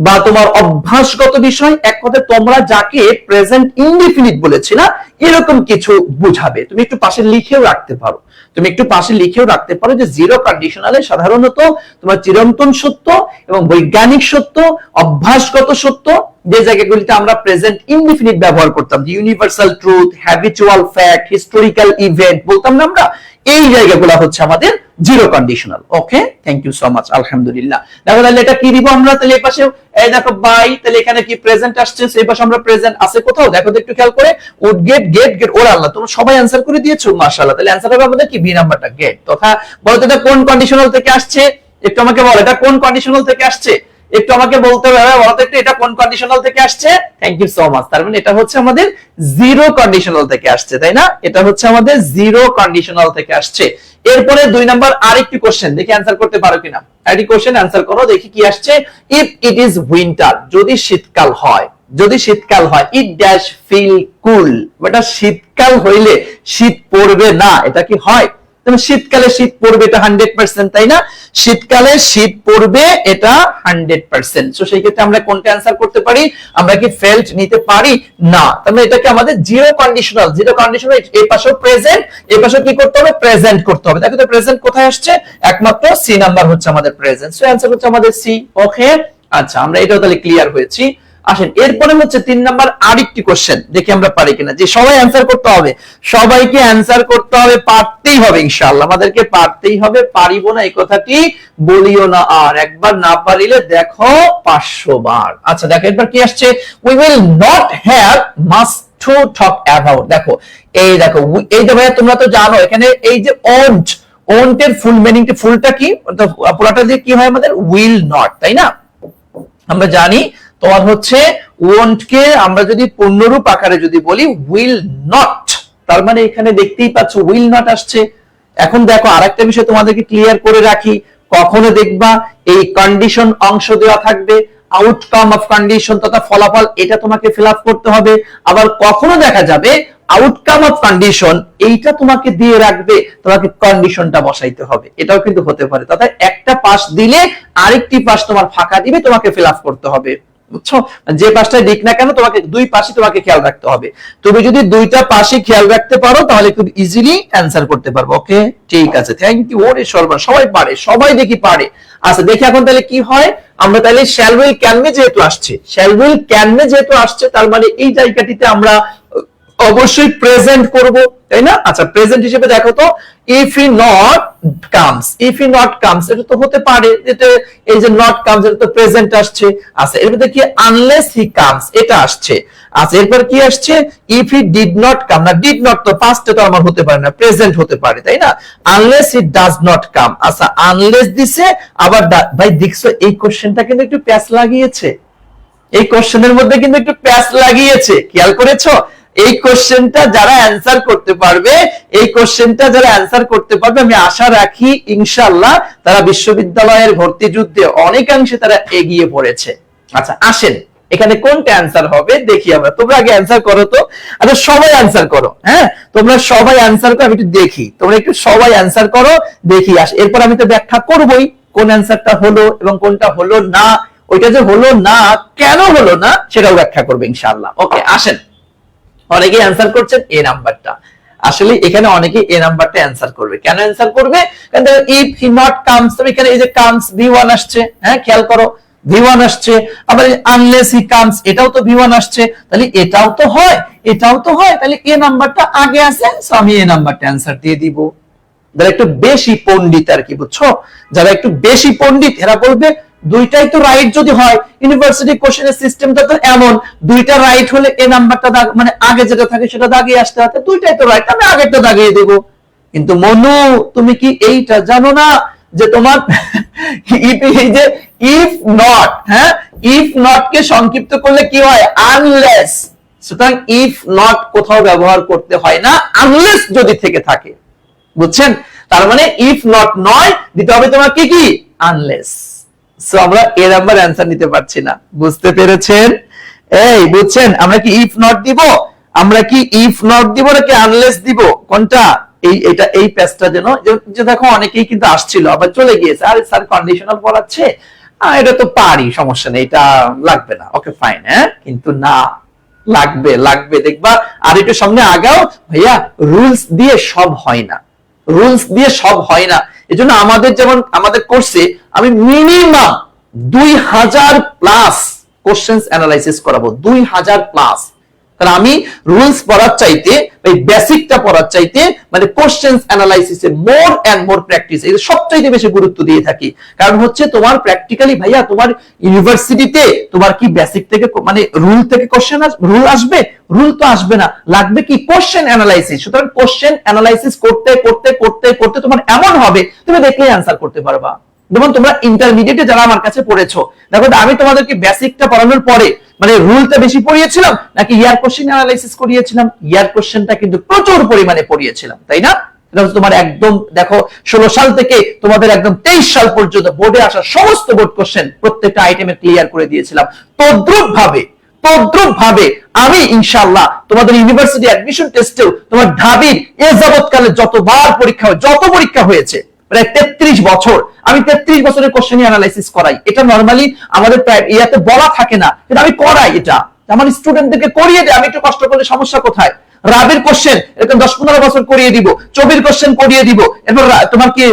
বা তোমার অভ্যাসগত বিষয়। এক কথায় তোমরা যাকে প্রেজেন্ট ইনডিফিনিট বলেছি না, এরকম কিছু বুঝাবে। তুমি একটু পাশে লিখেও রাখতে পারো, তুমি একটু পাশে লিখেও রাখতে পারো যে জিরো কন্ডিশনালে সাধারণত তোমার চিরন্তন সত্য এবং বৈজ্ঞানিক সত্য, অভ্যাসগত সত্য, যে জায়গাগুলিতে আমরা প্রেজেন্ট ইনডিফিনিট ব্যবহার করতাম, যে universal truth, habitual fact, historical event বলতাম না আমরা, এই জায়গাগুলো হচ্ছে আমাদের zero conditional. Okay, thank you so much, আলহামদুলিল্লাহ। দেখো তাহলে এটা কি দিব আমরা, তাহলে এই পাশে এই দেখো বাই, তাহলে এখানে কি প্রেজেন্ট আসছে, সেই পাশে আমরা প্রেজেন্ট আছে কোথাও, দেখো তো একটু খেয়াল করে। উড গেট গেট গেট, ওর আল্লাহ তোমরা সবাই অ্যানসার করে দিয়েছো, মাশাআল্লাহ। তাহলে অ্যানসার হবে আমাদের কি বি নাম্বারটা, গেট। তথা বলতে এটা কোন কন্ডিশনাল থেকে আসছে, একটু আমাকে বল, এটা কোন কন্ডিশনাল থেকে আসছে, একটু আমাকে বলতে হবে, বলতে একটু এটা কোন কন্ডিশনাল থেকে আসছে। Thank you so much. তার মানে এটা হচ্ছে আমাদের জিরো কন্ডিশনাল থেকে আসছে, তাই না? এটা হচ্ছে আমাদের জিরো কন্ডিশনাল থেকে আসছে। এরপরে 2 নাম্বার আরেকটি কোশ্চেন, দেখি অ্যানসার করতে পারো কিনা। আরেকটি কোশ্চেন অ্যানসার করো, দেখি কি আসছে। ইফ ইট ইজ উইন্টার, যদি শীতকাল হয়, যদি শীতকাল হয়, ইট ড্যাশ ফিল কুল, এটা শীতকাল হইলে শীত পড়বে না, এটা কি হয়? শীতকালে শীত পড়বে, এটা 100%, তাই না? শীতকালে শীত পড়বে, এটা 100%। সো সেই ক্ষেত্রে আমরা কোনটা অ্যানসার করতে পারি? আমরা কি ফেল্ট নিতে পারি না? তাহলে এটাকে আমাদের জিরো কন্ডিশনাল, জিরো কন্ডিশনাল এই পাশেও প্রেজেন্ট, এই পাশেও কি করতে হবে? প্রেজেন্ট করতে হবে। দেখো তো প্রেজেন্ট কোথায় আসছে, একমাত্র সি নাম্বার হচ্ছে আমাদের প্রেজেন্ট। সো অ্যানসার হচ্ছে আমাদের সি। ওকে, আচ্ছা আমরা এটাও তাহলে ক্লিয়ার হয়েছি। আসেন এরপরে হচ্ছে 3 নাম্বার আরেকটি কোশ্চেন, দেখি আমরা পারি কিনা। যে সবাই অ্যানসার করতে হবে, সবাইকে অ্যানসার করতে হবে, পারতেই হবে ইনশাআল্লাহ, আমাদেরকে পারতেই হবে, পারিব না এই কথাটি বলিও না আর। একবার না পারিলে দেখো 500 বার। আচ্ছা দেখো এবার কি আসছে, we will not have much to talk about. দেখো এই দেখো, এই যে ভাইয়া তোমরা তো জানো এখানে এই যে ওন্ট, ওন্টের ফুল মিনিং, ফুলটা কি, পুরোটা দিয়ে কি হয় আমাদের উইল নট, তাই না? আমরা জানি তোমার হচ্ছে ওন্ট কে আমরা যদি পূর্ণরূপ আকারে যদি বলি উইল নট, তার মানে এখানে দেখতেই পাচ্ছ উইল নট আসছে। এখন দেখো আরেকটা বিষয় তোমাদেরকে ক্লিয়ার করে রাখি, কখনো দেখবা এই কন্ডিশন অংশ দেওয়া থাকবে, আউটকাম অফ কন্ডিশন তথা ফলাফল, এটা তোমাকে ফিল আপ করতে হবে। আবার কখনো দেখা যাবে আউটকাম অফ কন্ডিশন এইটা তোমাকে দিয়ে রাখবে, তোমাকে কন্ডিশনটা বসাইতে হবে, এটাও কিন্তু হতে পারে। তথা একটা পাশ দিলে আরেকটি পাশ তোমার ফাঁকা দিবে, তোমাকে ফিল আপ করতে হবে, বুঝছো? যে পাশটাই দিক না কেন তোমাকে দুই পাশে তোমাকে খেয়াল রাখতে হবে। তুমি যদি দুইটা পাশে খেয়াল রাখতে পারো তাহলে খুব ইজিলি অ্যানসার করতে পারবে। ওকে ঠিক আছে, থ্যাংক ইউ। ওরে সর্বা, সবাই পারে, সবাই দেখি পারে। আচ্ছা দেখি এখন তাহলে কি হয়। আমরা তাহলে শ্যাল উইল ক্যান মে যেহেতু আসছে, শ্যাল উইল ক্যান মে যেহেতু আসছে, তার মানে এই জায়গাটিতে আমরা অবশ্যই প্রেজেন্ট করব, তাই না? আচ্ছা প্রেজেন্ট হিসেবে দেখো তো, if E not comes, if he not comes এটা তো হতে পারে, যেটা এই যে নট কামস এটা তো প্রেজেন্ট আসছে। আচ্ছা এর মধ্যে কি আনলেস হি কামস এটা আসছে। আচ্ছা এরপর কি আসছে, if he did not come, না ডিড নট তো পাস্টে তো আমার হতে পারে না, প্রেজেন্ট হতে পারে তাই না, unless he does not come. আচ্ছা আনলেস দিছে আবার ভাই দেখছো এই কোশ্চেনটা কিন্তু একটু প্যাচ লাগিয়েছে, এই কোশ্চেনের মধ্যে কিন্তু একটু প্যাচ লাগিয়েছে, খেয়াল করেছো? এই কোশ্চেনটা যারা অ্যানসার করতে পারবে, এই কোশ্চেনটা যারা অ্যানসার করতে পারবে, আমি আশা রাখি ইনশাআল্লাহ তারা বিশ্ববিদ্যালয়ের ভর্তি যুদ্ধে অনেকাংশে তারা এগিয়ে পড়েছে। আচ্ছা আসেন এখানে কোনটা অ্যানসার হবে দেখি আমরা, তোমরা আগে অ্যানসার করো তো। আচ্ছা সবাই অ্যানসার করো, হ্যাঁ তোমরা সবাই অ্যানসার করো, আমি একটু দেখি তোমরা একটু সবাই অ্যানসার করো দেখি। এরপর আমি তো ব্যাখ্যা করবই কোন অ্যানসারটা হলো এবং কোনটা হলো না, ওইটা যে হলো না কেন হলো না সেটাও ব্যাখ্যা করবে ইনশাআল্লাহ। ওকে আসেন, অনেকে অ্যানসার করছেন এ নাম্বারটা, আসলে এখানে অনেকে এ নাম্বারটা অ্যানসার করবে। কেন অ্যানসার করবে, কারণ ইফ হি নট কামস, তবে এখানে এই যে কামস ভি1 আসছে, হ্যাঁ খেয়াল করো ভি1 আসছে, আবার আনলেস হি কামস এটাও তো ভি1 আসছে, তাহলে এটাও তো হয় এটাও তো হয়, তাহলে এ নাম্বারটা আগে আছে, সো আমি এ নাম্বারটা অ্যানসার দিয়ে দিব। যারা একটু বেশি পণ্ডিত আর কি, বুঝছো, যারা একটু বেশি পণ্ডিত এরা বলবে দুইটাই তো রাইট যদি হয়, ইউনিভার্সিটি কোশ্চেনের সিস্টেমটা তো এমন, দুইটা রাইট হলে এ নাম্বারটা মানে আগে যেটা থাকে সেটা দাগিয়ে আসতে হবে, দুইটাই তো রাইট আমি আগেরটা দাগিয়ে দেব। কিন্তু মনু তুমি কি এইটা জানো না যে তোমার এই যে ইফ নট, হ্যাঁ ইফ নট কে সংক্ষিপ্ত করলে কি হয় আনলেস, সুতরাং ইফ নট কোথাও ব্যবহার করতে হয় না আনলেস যদি থেকে থাকে, বুঝছেন? তার মানে ইফ নট নয়, দিতে হবে তোমার কি কি আনলেস। সো আমরা এ নাম্বার অ্যানসার নিতে পারছি না, বুঝতে পেরেছেন? এই বুঝছেন, আমরা কি ইফ নট দিব, আমরা কি ইফ নট দিব নাকি আনলেস দিব, কোনটা? এটা এই পেজটা যেন যে দেখো অনেকেই কিন্তু আসছিল আবার চলে গিয়েছে, আরে স্যার কন্ডিশনাল পড়াচ্ছে, এটা তো পারি সমস্যা নেই, এটা লাগবে না, ওকে ফাইন, হ্যাঁ কিন্তু না লাগবে লাগবে, দেখবা আর একটু সামনে আগাও ভাইয়া, রুলস দিয়ে সব হয় না, রুলস দিয়ে সব হয় না। এজন্য আমাদের যেমন আমাদের কোর্সে আমি মিনিমাম 2000 প্লাস কোশ্চেন্স অ্যানালাইসিস করাবো, 2000 প্লাস। কারণ আমি রুলস পড়ার চাইতে এই বেসিকটা পড়ার চাইতে মানে কোশ্চেন্স অ্যানালাইসিসে মোর এন্ড মোর প্র্যাকটিস এই সবচাইতে বেশি গুরুত্ব দিয়ে থাকি। কারণ হচ্ছে তোমার প্র্যাকটিক্যালি ভাইয়া তোমার ইউনিভার্সিটিতে তোমার কি বেসিক থেকে মানে রুল থেকে কোশ্চেন রুল আসবে, রুল তো আসবে না, লাগবে কি কোশ্চেন অ্যানালাইসিস। সুতরাং কোশ্চেন অ্যানালাইসিস করতে করতে করতে করতে তোমার এমন হবে তুমি দেখলেই অ্যানসার করতে পারবা। যেমন তোমরা ইন্টারমিডিয়েটে যারা আমার কাছে পড়েছো, দেখো আমি তোমাদেরকে বেসিকটা পড়ানোর পরে মানে রুলটা বেশি পড়িয়েছিলাম নাকি ইয়ার কোশ্চেন অ্যানালাইসিস করিয়েছিলাম? ইয়ার কোশ্চেনটা কিন্তু প্রচুর পরিমাণে পড়িয়েছিলাম, তাই না? এটা হচ্ছে তোমার একদম দেখো 16 সাল থেকে তোমাদের একদম 23 সাল পর্যন্ত বোর্ডে আসা সমস্ত বোর্ড কোশ্চেন প্রত্যেকটা আইটেমে ক্লিয়ার করে দিয়েছিলাম। তদ্রূপ ভাবে আমি ইনশাআল্লাহ তোমাদের ইউনিভার্সিটি অ্যাডমিশন টেস্টেও তোমার ঢাবির এ যাবৎকালে যতবার পরীক্ষা হয়, যত পরীক্ষা হয়েছে প্রায় 33 বছর, আমি 33 বছরের কোশ্চেন অ্যানালাইসিস করাই। এটা নরমালি আমাদের ইয়াতে বলা থাকে না, কিন্তু আমি করাই, এটা আমার স্টুডেন্টদেরকে করিয়ে দেয়। আমি একটু কষ্ট করলে সমস্যা কোথায়? রাবির কোশ্চেন এরকম 10-15 বছর করিয়ে দিব, চবির কোশ্চেন করিয়ে দিব, এরপর তোমার কি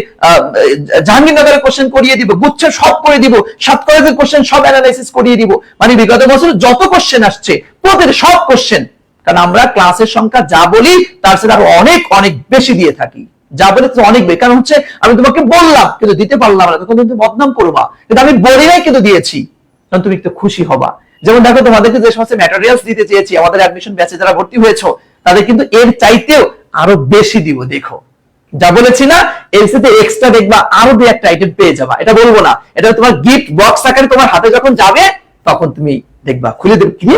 জাহাঙ্গীরনগরের কোশ্চেন করিয়ে দিব, গুচ্ছের সব করে দিব, 7 কলেজের কোশ্চেন সব অ্যানালাইসিস করিয়ে দিব। মানে বিগত বছর যত কোশ্চেন আসছে প্রতিটা সব কোশ্চেন, কারণ আমরা ক্লাসের সংখ্যা যা বলি তার সাথে আরো অনেক অনেক বেশি দিয়ে থাকি, যা বলে অনেক বেশি। কারণ হচ্ছে আমি তোমাকে বললাম কিন্তু দিতে পারলাম না, তখন তুমি বদনাম করবা, কিন্তু আমি বলি নাই কিন্তু দিয়েছি, তখন তুমি একটু খুশি হবা। যেমন দেখো তোমাদেরকে যে সমস্ত ম্যাটেরিয়ালস দিতে চেয়েছি আমাদের অ্যাডমিশন ব্যাচে যারা ভর্তি হয়েছো তাদের কিন্তু এর চাইতেও আরো বেশি দিব। দেখো যা বলেছি না, এর সাথে এক্সট্রা দেখবা আরো দুই একটা আইটেম পেয়ে যাবা, এটা বলবো না, এটা তোমার গিফট বক্স আকারে তোমার হাতে যখন যাবে তখন তুমি দেখবা খুলে দেবে, কি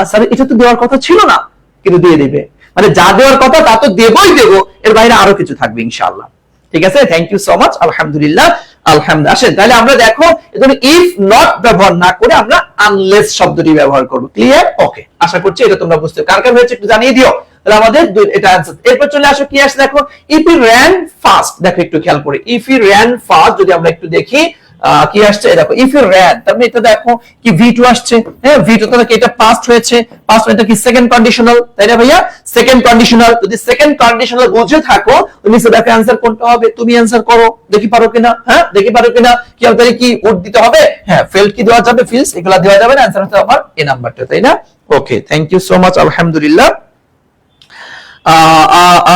স্যার এটা তো দেওয়ার কথা ছিল না, কিন্তু দিয়ে দিবে। মানে যা দেওয়ার কথা তা তো দেবই দেবো, এর বাইরে আরো কিছু থাকবে ইনশাআল্লাহ। ঠিক আছে, থ্যাংক ইউ সো মাচ, আলহামদুলিল্লাহ আলহামদুলিল্লাহ। আসেন তাহলে আমরা দেখো এখানে ইফ নট ব্যবহার না করে আমরা আনলেস শব্দটি ব্যবহার করব। ক্লিয়ার? ওকে, আশা করছি এটা তোমরা বুঝতে কার কার হয়েছে একটু জানিয়ে দিও, তাহলে আমাদের এটা आंसर। এরপর চলে আসো কি আসে দেখো, ইফ হি ran ফাস্ট, দেখো একটু খেয়াল করে ইফ হি ran ফাস্ট যদি আমরা একটু দেখি কি আসছে, দেখো ইফ হি ran, তার মানে এটা দেখো কি V2 আসছে, হ্যাঁ V2 তো এটা পাস্ট হয়েছে, পাস্ট এটা কি সেকেন্ড কন্ডিশনাল, তাই না ভাইয়া? সেকেন্ড কন্ডিশনাল, যদি সেকেন্ড কন্ডিশনাল বুঝে থাকো তুমি সে দেখো आंसर কোনটা হবে, তুমি आंसर করো, দেখি পারো কিনা, হ্যাঁ দেখি পারো কিনা। কি হবে কি উড দিতে হবে, হ্যাঁ ফেল কি দেওয়া যাবে, ফিলস এগুলা দেওয়া যাবে না, आंसर হচ্ছে আমার এই নাম্বারটা, তাই না? ওকে, থ্যাংক ইউ সো মাচ, আলহামদুলিল্লাহ।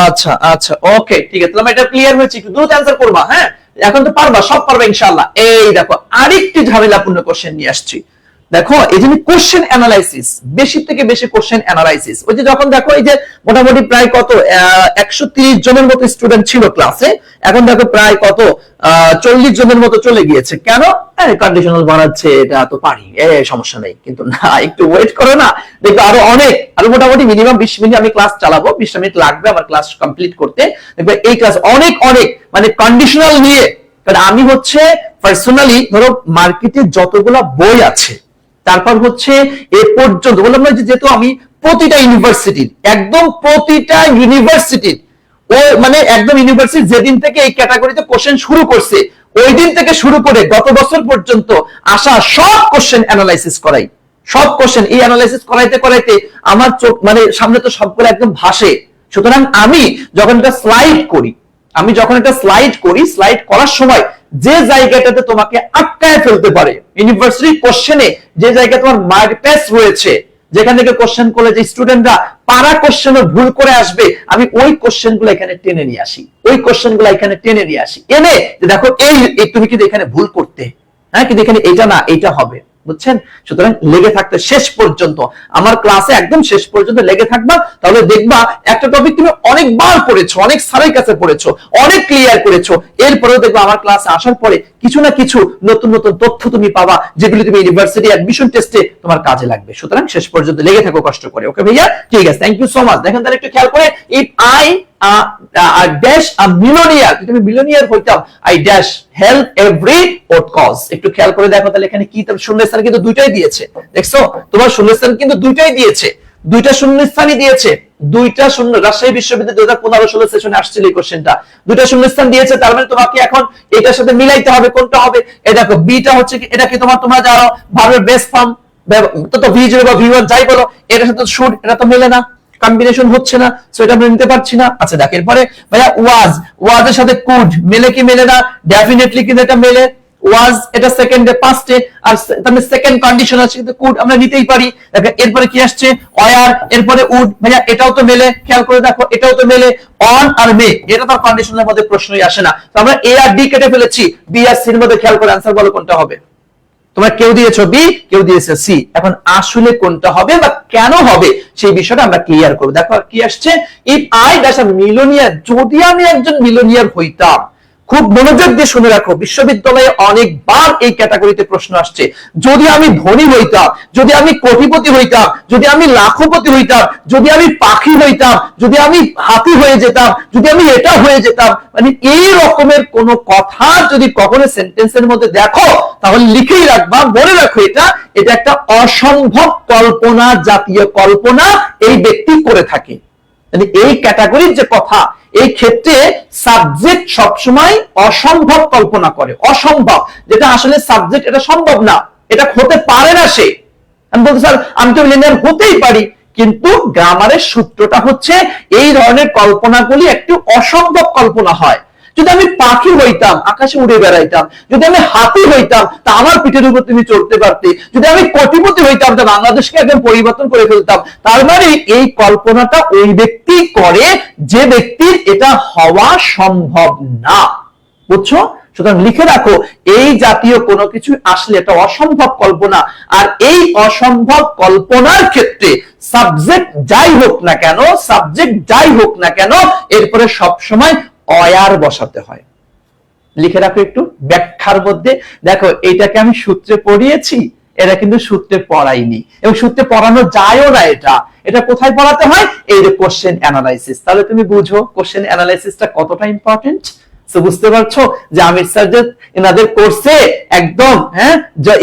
আচ্ছা আচ্ছা, ওকে ঠিক আছে, তাহলে এটা ক্লিয়ার হয়েছে, একটু দ্রুত অ্যানসার করবা। হ্যাঁ, এখন তো পারবা, সব পারবা ইনশাআল্লাহ। এই দেখো আরেকটি ঝামেলাপূর্ণ কোশ্চেন নিয়ে আসছি। দেখো এই যে কোশ্চেন অ্যানালাইসিস, বেশি থেকে বেশি কোশ্চেন অ্যানালাইসিস, ওই যে যখন দেখো এই যে মোটামুটি প্রায় কত 130 জনের মতো স্টুডেন্ট ছিল ক্লাসে, এখন দেখো প্রায় কত 40 জনের মতো চলে গিয়েছে। কেন? কন্ডিশনাল বানাচ্ছে, এটা তো পারি, সমস্যা নেই। কিন্তু না, একটু ওয়েট করো না, দেখবে আরো অনেক, আরো মোটামুটি মিনিমাম 20 মিনিট আমি ক্লাস চালাবো, 20 মিনিট লাগবে আমার ক্লাস কমপ্লিট করতে। দেখবে এই ক্লাস অনেক অনেক মানে কন্ডিশনাল নিয়ে, কারণ আমি হচ্ছে পার্সোনালি ধরো মার্কেটে যতগুলা বই আছে, তারপর হচ্ছে এ পর্যন্ত বললাম না যে যেহেতু আমি প্রতিটা ইউনিভার্সিটির, একদম প্রতিটা ইউনিভার্সিটির, ও মানে একদম ইউনিভার্সিটি যেদিন থেকে এই ক্যাটাগরিতে কোশ্চেন শুরু করছে ওই দিন থেকে শুরু করে গত বছর পর্যন্ত আসা সব কোশ্চেন অ্যানালাইসিস করাই। সব কোশ্চেন এই অ্যানালাইসিস করাইতে করাইতে আমার চোখ মানে সামনে তো সবগুলো একদম ভাসে। সুতরাং আমি যখন এটা স্লাইড করি, স্লাইড করার সময় যে জায়গাটাতে তোমাকে আটকায় ফেলতে পারে, ইউনিভার্সিটি কোশ্চেনে যে জায়গায় তোমার মার্ক টেস্ট রয়েছে, যেখান থেকে কোশ্চেন করলে যে স্টুডেন্টরা পারা কোশ্চেনে ভুল করে আসবে, আমি ওই কোশ্চেনগুলো এখানে টেনে নিয়ে আসি, এনে দেখো এই তুমি কিন্তু এখানে ভুল করতে, হ্যাঁ কিন্তু এখানে এটা না, এটা হবে, বুঝছেন? সুতরাং লেগে থাকতে শেষ পর্যন্ত, আমার ক্লাসে একদম শেষ পর্যন্ত লেগে থাকবা, তাহলে দেখবা একটা টপিক তুমি অনেকবার পড়েছো, অনেক স্যারের কাছে পড়েছো, অনেক ক্লিয়ার করেছো, এরপরেও দেখবা আমার ক্লাসে আসার পরে কিছু না কিছু নতুন নতুন তথ্য তুমি পাবা, যেগুলো তুমি ইউনিভার্সিটি অ্যাডমিশন টেস্টে তোমার কাজে লাগবে। সুতরাং শেষ পর্যন্ত লেগে থাকো কষ্ট করে। ওকে ভাইয়া, ঠিক আছে, থ্যাংক ইউ সো মাচ। দেখেন তাহলে একটু খেয়াল করে, if I dash a millionaire, তুমি মিলিয়নিয়ার হইতাম, I dash help every odd cause। একটু খেয়াল করে দেখো তাহলে এখানে কি, তাহলে শূন্যস্থান কিন্তু দুইটাই দিয়েছে, দেখছো তোমার শূন্যস্থান কিন্তু দুইটাই দিয়েছে, দুইটা শূন্যস্থানই দিয়েছে, দুইটা শূন্য। রাজশাহী বিশ্ববিদ্যালয় 2015-16 সেশনে আসছিল এই কোশ্চেনটা, দুইটা শূন্যস্থান দিয়েছে, তার মানে তোমাকে এখন এটার সাথে মিলাইতে হবে, কোনটা হবে। এই দেখো বিটা হচ্ছে কি, এটা কি তোমরা যারা ভার্বের বেস ফর্ম, তো ভি0 বা ভি1 যাই বলো, এটার সাথে শুড, এটা তো মেলে না, কম্বিনেশন হচ্ছে না, সো এটা আমরা নিতে পারছি না। আচ্ছা দেখ এরপরে ভাইয়া ওয়াজ এর সাথে কুড মেলে কি মেলে না? ডেফিনেটলি কিন্তু এটা মেলে, ওয়াজ এটা সেকেন্ডে পাস্টে, আর তাহলে সেকেন্ড কন্ডিশন আছে, কিন্তু কুড আমরা নিতেই পারি। দেখো এরপরে কি আসছে, ওয়্যার, এরপরে উড, ভাইয়া এটাও তো মেলে, খেয়াল করে দেখো এটাও তো মেলে, অন আর মে, এটা তো কন্ডিশনের মধ্যে প্রশ্নই আসে না। তো আমরা এ আর ডি কেটে ফেলেছি, বি আর সি এর মধ্যে খেয়াল করে आंसर বলো কোনটা হবে। তোমরা কেউ দিয়েছো বি, কেউ দিয়েছে সি, এখন আসলে কোনটা হবে বা কেন হবে সেই বিষয়টা আমরা ক্লিয়ার করব। দেখো কি আসছে, if I dash a millionaire, যদি আমি একজন মিলিয়নিয়ার হইতাম। খুব মনোযোগ দিয়ে শুনে রাখো, বিশ্ববিদ্যালয়ে অনেকবার এই ক্যাটাগরিতে প্রশ্ন আসছে, যদি আমি ধনী হইতাম, যদি আমি কোটিপতি হইতাম, যদি আমি লাখপতি হইতাম, যদি আমি পাখি হইতাম, যদি আমি হাতি হয়ে যেতাম, যদি আমি এটা হয়ে যেতাম, মানে এই রকমের কোন কথা যদি কখনো সেন্টেন্সের মধ্যে দেখো, তাহলে লিখেই রাখবা, মনে রাখো এটা একটা অসম্ভব কল্পনা, জাতীয় কল্পনা এই ব্যক্তি করে থাকে। মানে এই ক্যাটাগরির যে কথা, এই ক্ষেত্রে সাবজেক্ট সবসময় অসম্ভব কল্পনা করে, অসম্ভব, যেটা আসলে সাবজেক্ট এটা সম্ভব না, এটা হতে পারে না। সে আমি বলতে স্যার আমি তো মিলিয়নিয়ার হতেই পারি, কিন্তু গ্রামারের সূত্রটা হচ্ছে এই ধরনের কল্পনাগুলি একটু অসম্ভব কল্পনা হয়। যদি আমি পাখি হইতাম, আকাশে উড়ে বেড়াইতাম, যদি আমি হাতি হইতাম, তা আমার পিঠের উপর তুমি চড়তে পারতে, যদি আমি কোটিপতি হইতাম, তা বাংলাদেশকে একদম পরিবর্তন করে ফেলতাম। তার মানে এই কল্পনাটা ওই ব্যক্তি করে যে ব্যক্তির এটা হওয়া সম্ভব না, বুঝছো? সুতরাং লিখে রাখো, এই জাতীয় কোনো কিছু আসলে এটা অসম্ভব কল্পনা, আর এই অসম্ভব কল্পনার ক্ষেত্রে সাবজেক্ট যাই হোক না কেন, এরপরে সব সময় অয়ার বসাতে হয়। লিখে রাখো একটু ব্যাখ্যার মধ্যে, দেখো এইটাকে আমি সূত্রে পড়িয়েছি, এটা কিন্তু সূত্রে পড়াইনি, এবং সূত্রে পড়ানো যায়ও না। এটা কোথায় পড়াতে হয়? এই যে কোশ্চেন অ্যানালাইসিস। তাহলে তুমি বুঝো কোশ্চেন অ্যানালাইসিসটা কতটা ইম্পর্টেন্ট। তো বুঝতে পারছো যে আমির স্যার যে এনাদের কোর্সে একদম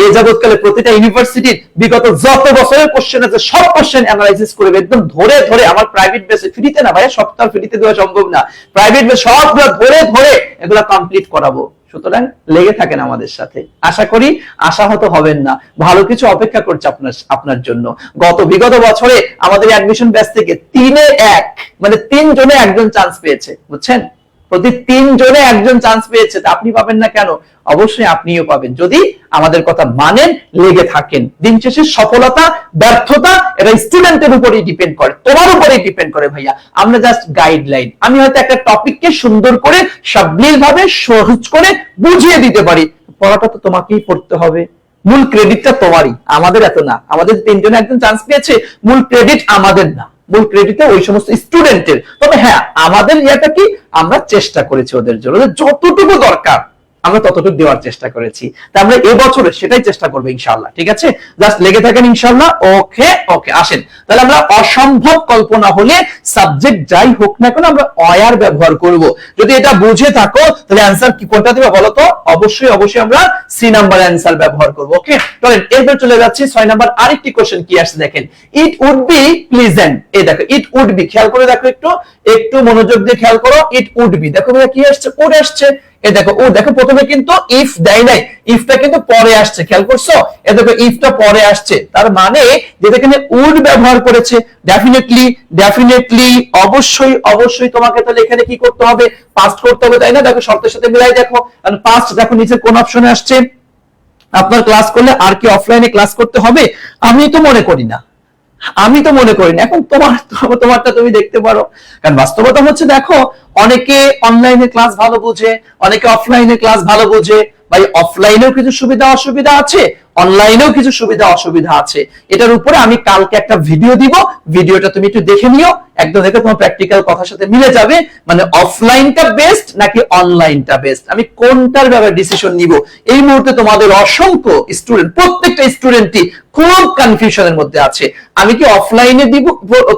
এ যাবৎকালে প্রতিটা ইউনিভার্সিটির বিগত যত বছরের কোশ্চেন আছে সব কোশ্চেন অ্যানালাইসিস করবে, একদম ধরে ধরে। আমার প্রাইভেট বেসে, ফ্রিতে না ভাইয়া, সপ্তাহ ফ্রিতে দেওয়া সম্ভব না, প্রাইভেট বেস সবগুলো ধরে ধরে এগুলো কমপ্লিট করাবো। সুতরাং লেগে থাকেন আমাদের সাথে, আশা করি আশাহত হবেন না, ভালো কিছু অপেক্ষা করছে আপনার জন্য। বিগত বছরে আমাদের অ্যাডমিশন ব্যাচ থেকে 3-এ 1, মানে 3 জনে একজন চান্স পেয়েছে, বুঝছেন? প্রতি 3 জনে একজন চান্স পেয়েছে, তা আপনি পাবেন না কেন? অবশ্যই আপনিও পাবেন যদি আমাদের কথা মানেন, লেগে থাকেন। দিন শেষে সফলতা ব্যর্থতা এটা স্টুডেন্টের উপরেই ডিপেন্ড করে, তোমার উপরেই ডিপেন্ড করে ভাইয়া। আমরা জাস্ট গাইডলাইন। আমি হয়তো একটা টপিককে সুন্দর করে সাবলীল ভাবে সহজ করে বুঝিয়ে দিতে পারি, পড়াটা তো তোমাকেই পড়তে হবে। মূল ক্রেডিটটা তোমারই, আমাদের এত না। আমাদের 3 জনে একজন চান্স পেয়েছে, মূল ক্রেডিট আমাদের না, মূল ক্রেডিটটা ওই সমস্ত স্টুডেন্টের। তবে হ্যাঁ, আমাদের ইয়েটা কি, আমরা চেষ্টা করেছি ওদের জন্য যতটুকু দরকার আমরা ততটুকু দেওয়ার চেষ্টা করেছি। তা আমরা এবছরে সেটাই চেষ্টা করবো ইনশাআল্লাহ। ঠিক আছে, জাস্ট লেগে থাকেন ইনশাআল্লাহ। ওকে ওকে, আসেন তাহলে আমরা অসম্ভব কল্পনা হলে সাবজেক্ট যাই হোক না কেন আমরা অয়ার ব্যবহার করব। যদি এটা বুঝে থাকো তাহলে অ্যানসার কি কোনটা দিবে বলো তো? অবশ্যই অবশ্যই আমরা সি নাম্বার অ্যানসার ব্যবহার করব। ওকে, চলেন এরপর চলে যাচ্ছি 6 নাম্বার আরেকটি কোশ্চেন কি আসছে দেখেন। It would be pleasant. এই দেখো ইট উড বি, খেয়াল করে দেখো, একটু একটু মনোযোগ দিয়ে খেয়াল করো। ইট উড বি, দেখো ভাইয়া কি আসছে? উড আসছে। এ দেখো ও, দেখো প্রথমে কিন্তু ইফ দেয় নাই, ইফটা কিন্তু পরে আসছে, খেয়াল করছো? এ দেখো ইফটা পরে আসছে, তার মানে যেটা এখানে উড ব্যবহার করেছে। ডেফিনেটলি ডেফিনেটলি অবশ্যই অবশ্যই তোমাকে তাহলে এখানে কি করতে হবে? পাস্ট করতে হবে, তাই না? দেখো শর্তের সাথে মিলাই দেখো, কারণ পাস্ট দেখো নিচে কোন অপশনে আসছে। আপনার ক্লাস করলে আর কি অফলাইনে ক্লাস করতে হবে? আমি তো মনে করি না, আমি তো মনে করি না। এখন তোমারটা তুমি দেখতে পারো, কারণ বাস্তবতা হচ্ছে দেখো অনেকে অনলাইনে ক্লাস ভালো বোঝে, অনেকে অফলাইনে ক্লাস ভালো বোঝে। ভাই অফলাইনেও কিছু সুবিধা অসুবিধা আছে, অনলাইনেও কিছু সুবিধা অসুবিধা আছে। এটার উপরে আমি কালকে একটা ভিডিও দিব, ভিডিওটা তুমি একটু দেখে নিও, একদম দেখে তোমার প্র্যাকটিক্যাল কথার সাথে মিলে যাবে। মানে অফলাইনটা বেস্ট নাকি অনলাইনটা বেস্ট, আমি কোনটার ব্যাপারে ডিসিশন নিব। এই মুহূর্তে তোমাদের অসংখ্য স্টুডেন্ট, প্রত্যেকটা স্টুডেন্টই খুব কনফিউশনের মধ্যে আছে। আমি কি অফলাইনে দিব